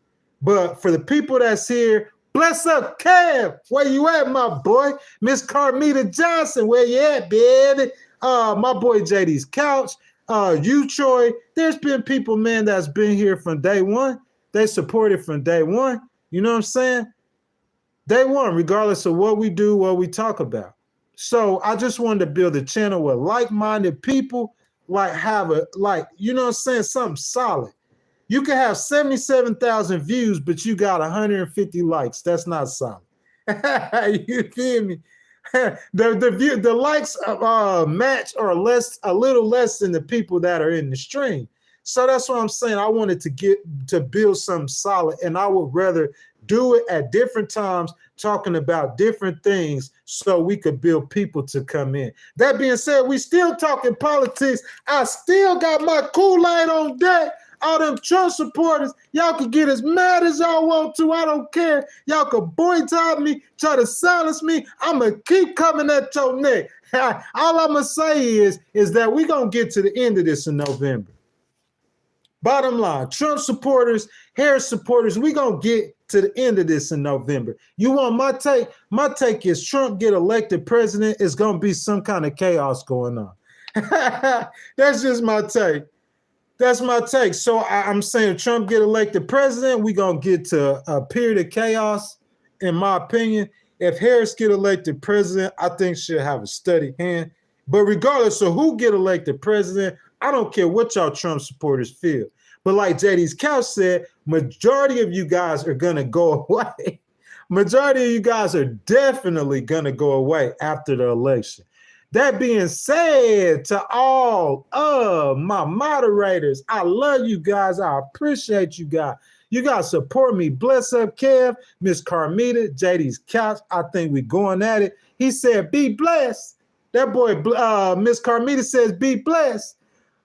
But for the people that's here, bless up, Kev. Where you at, my boy? Miss Carmita Johnson, where you at, baby? My boy JD's Couch. You, Troy. There's been people, man, that's been here from day one. They supported from day one. You know what I'm saying? Day one, regardless of what we do, what we talk about. So I just wanted to build a channel with like-minded people, like have a, like, you know what I'm saying, something solid. You can have 77,000 views, but you got 150 likes. That's not solid. You feel me? The likes match or less, a little less than the people that are in the stream. So that's what I'm saying. I wanted to build something solid, and I would rather do it at different times, talking about different things so we could build people to come in. That being said, we still talking politics. I still got my Kool-Aid on deck. All them Trump supporters, y'all can get as mad as y'all want to. I don't care. Y'all can boycott me, try to silence me. I'm going to keep coming at your neck. All I'm going to say is that we're going to get to the end of this in November. Bottom line, Trump supporters, Harris supporters, we're going to get to the end of this in November. You want my take? My take is Trump get elected president, it's going to be some kind of chaos going on. That's just my take. That's my take. So I'm saying if Trump get elected president, we're going to get to a period of chaos, in my opinion. If Harris get elected president, I think she'll have a steady hand. But regardless of who get elected president, I don't care what y'all Trump supporters feel. But like JD's Couch said, majority of you guys are going to go away. Majority of you guys are definitely going to go away after the election. That being said, to all of my moderators, I love you guys. I appreciate you guys. You guys support me. Bless up, Kev, Miss Carmita, JD's Couch. I think we going at it. He said, be blessed. That boy, Miss Carmita says, be blessed.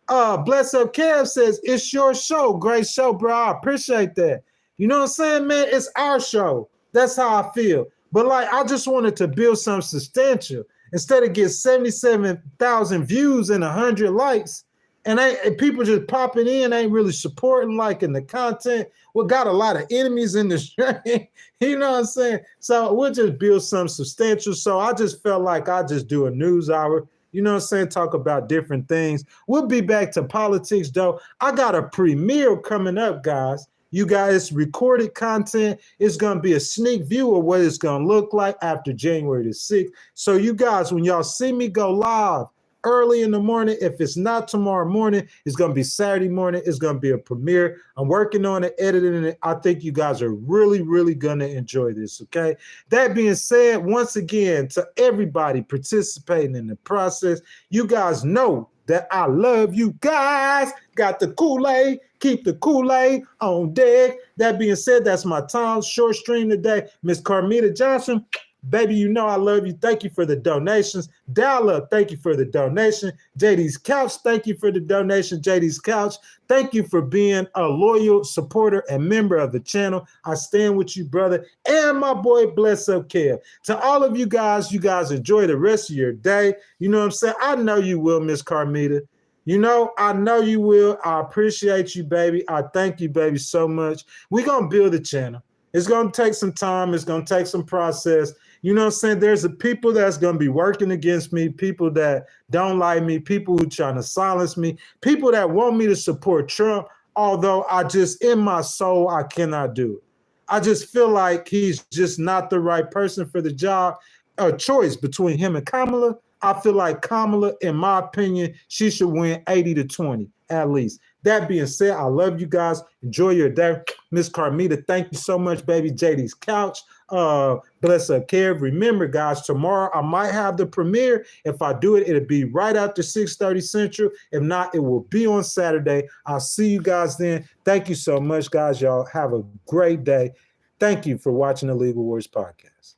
Bless up, Kev says, it's your show. Great show, bro. I appreciate that. You know what I'm saying, man? It's our show. That's how I feel. But like, I just wanted to build something substantial. Instead of get 77,000 views and 100 likes, and people just popping in, ain't really supporting, liking the content. We got a lot of enemies in the stream. You know what I'm saying? So we'll just build something substantial. So I just felt like I'd just do a news hour. You know what I'm saying? Talk about different things. We'll be back to politics, though. I got a premiere coming up, guys. You guys, recorded content. It's going to be a sneak view of what it's going to look like after January the 6th. So you guys, when y'all see me go live early in the morning, if it's not tomorrow morning, it's going to be Saturday morning. It's going to be a premiere. I'm working on it, editing it. I think you guys are really, really going to enjoy this, okay? That being said, once again, to everybody participating in the process, you guys know that I love you guys. Got the Kool-Aid. Keep the Kool-Aid on deck. That being said, that's my time. Short stream today. Miss Carmita Johnson, baby, you know I love you. Thank you for the donations. Dial up, thank you for the donation. JD's Couch, thank you for the donation. JD's Couch, thank you for being a loyal supporter and member of the channel. I stand with you, brother. And my boy, Bless Up Kev. To all of you guys enjoy the rest of your day. You know what I'm saying? I know you will, Miss Carmita. You know, I know you will. I appreciate you, baby. I thank you, baby, so much. We're going to build a channel. It's going to take some time. It's going to take some process. You know what I'm saying? There's a people that's going to be working against me, people that don't like me, people who trying to silence me, people that want me to support Trump, although I just, in my soul, I cannot do it. I just feel like he's just not the right person for the job. A choice between him and Kamala. I feel like Kamala, in my opinion, she should win 80-20 at least. That being said, I love you guys. Enjoy your day. Miss Carmita, thank you so much, baby. JD's Couch. Bless up, Kev. Remember, guys, tomorrow I might have the premiere. If I do it, it'll be right after 6:30 Central. If not, it will be on Saturday. I'll see you guys then. Thank you so much, guys. Y'all have a great day. Thank you for watching the Legal Wars podcast.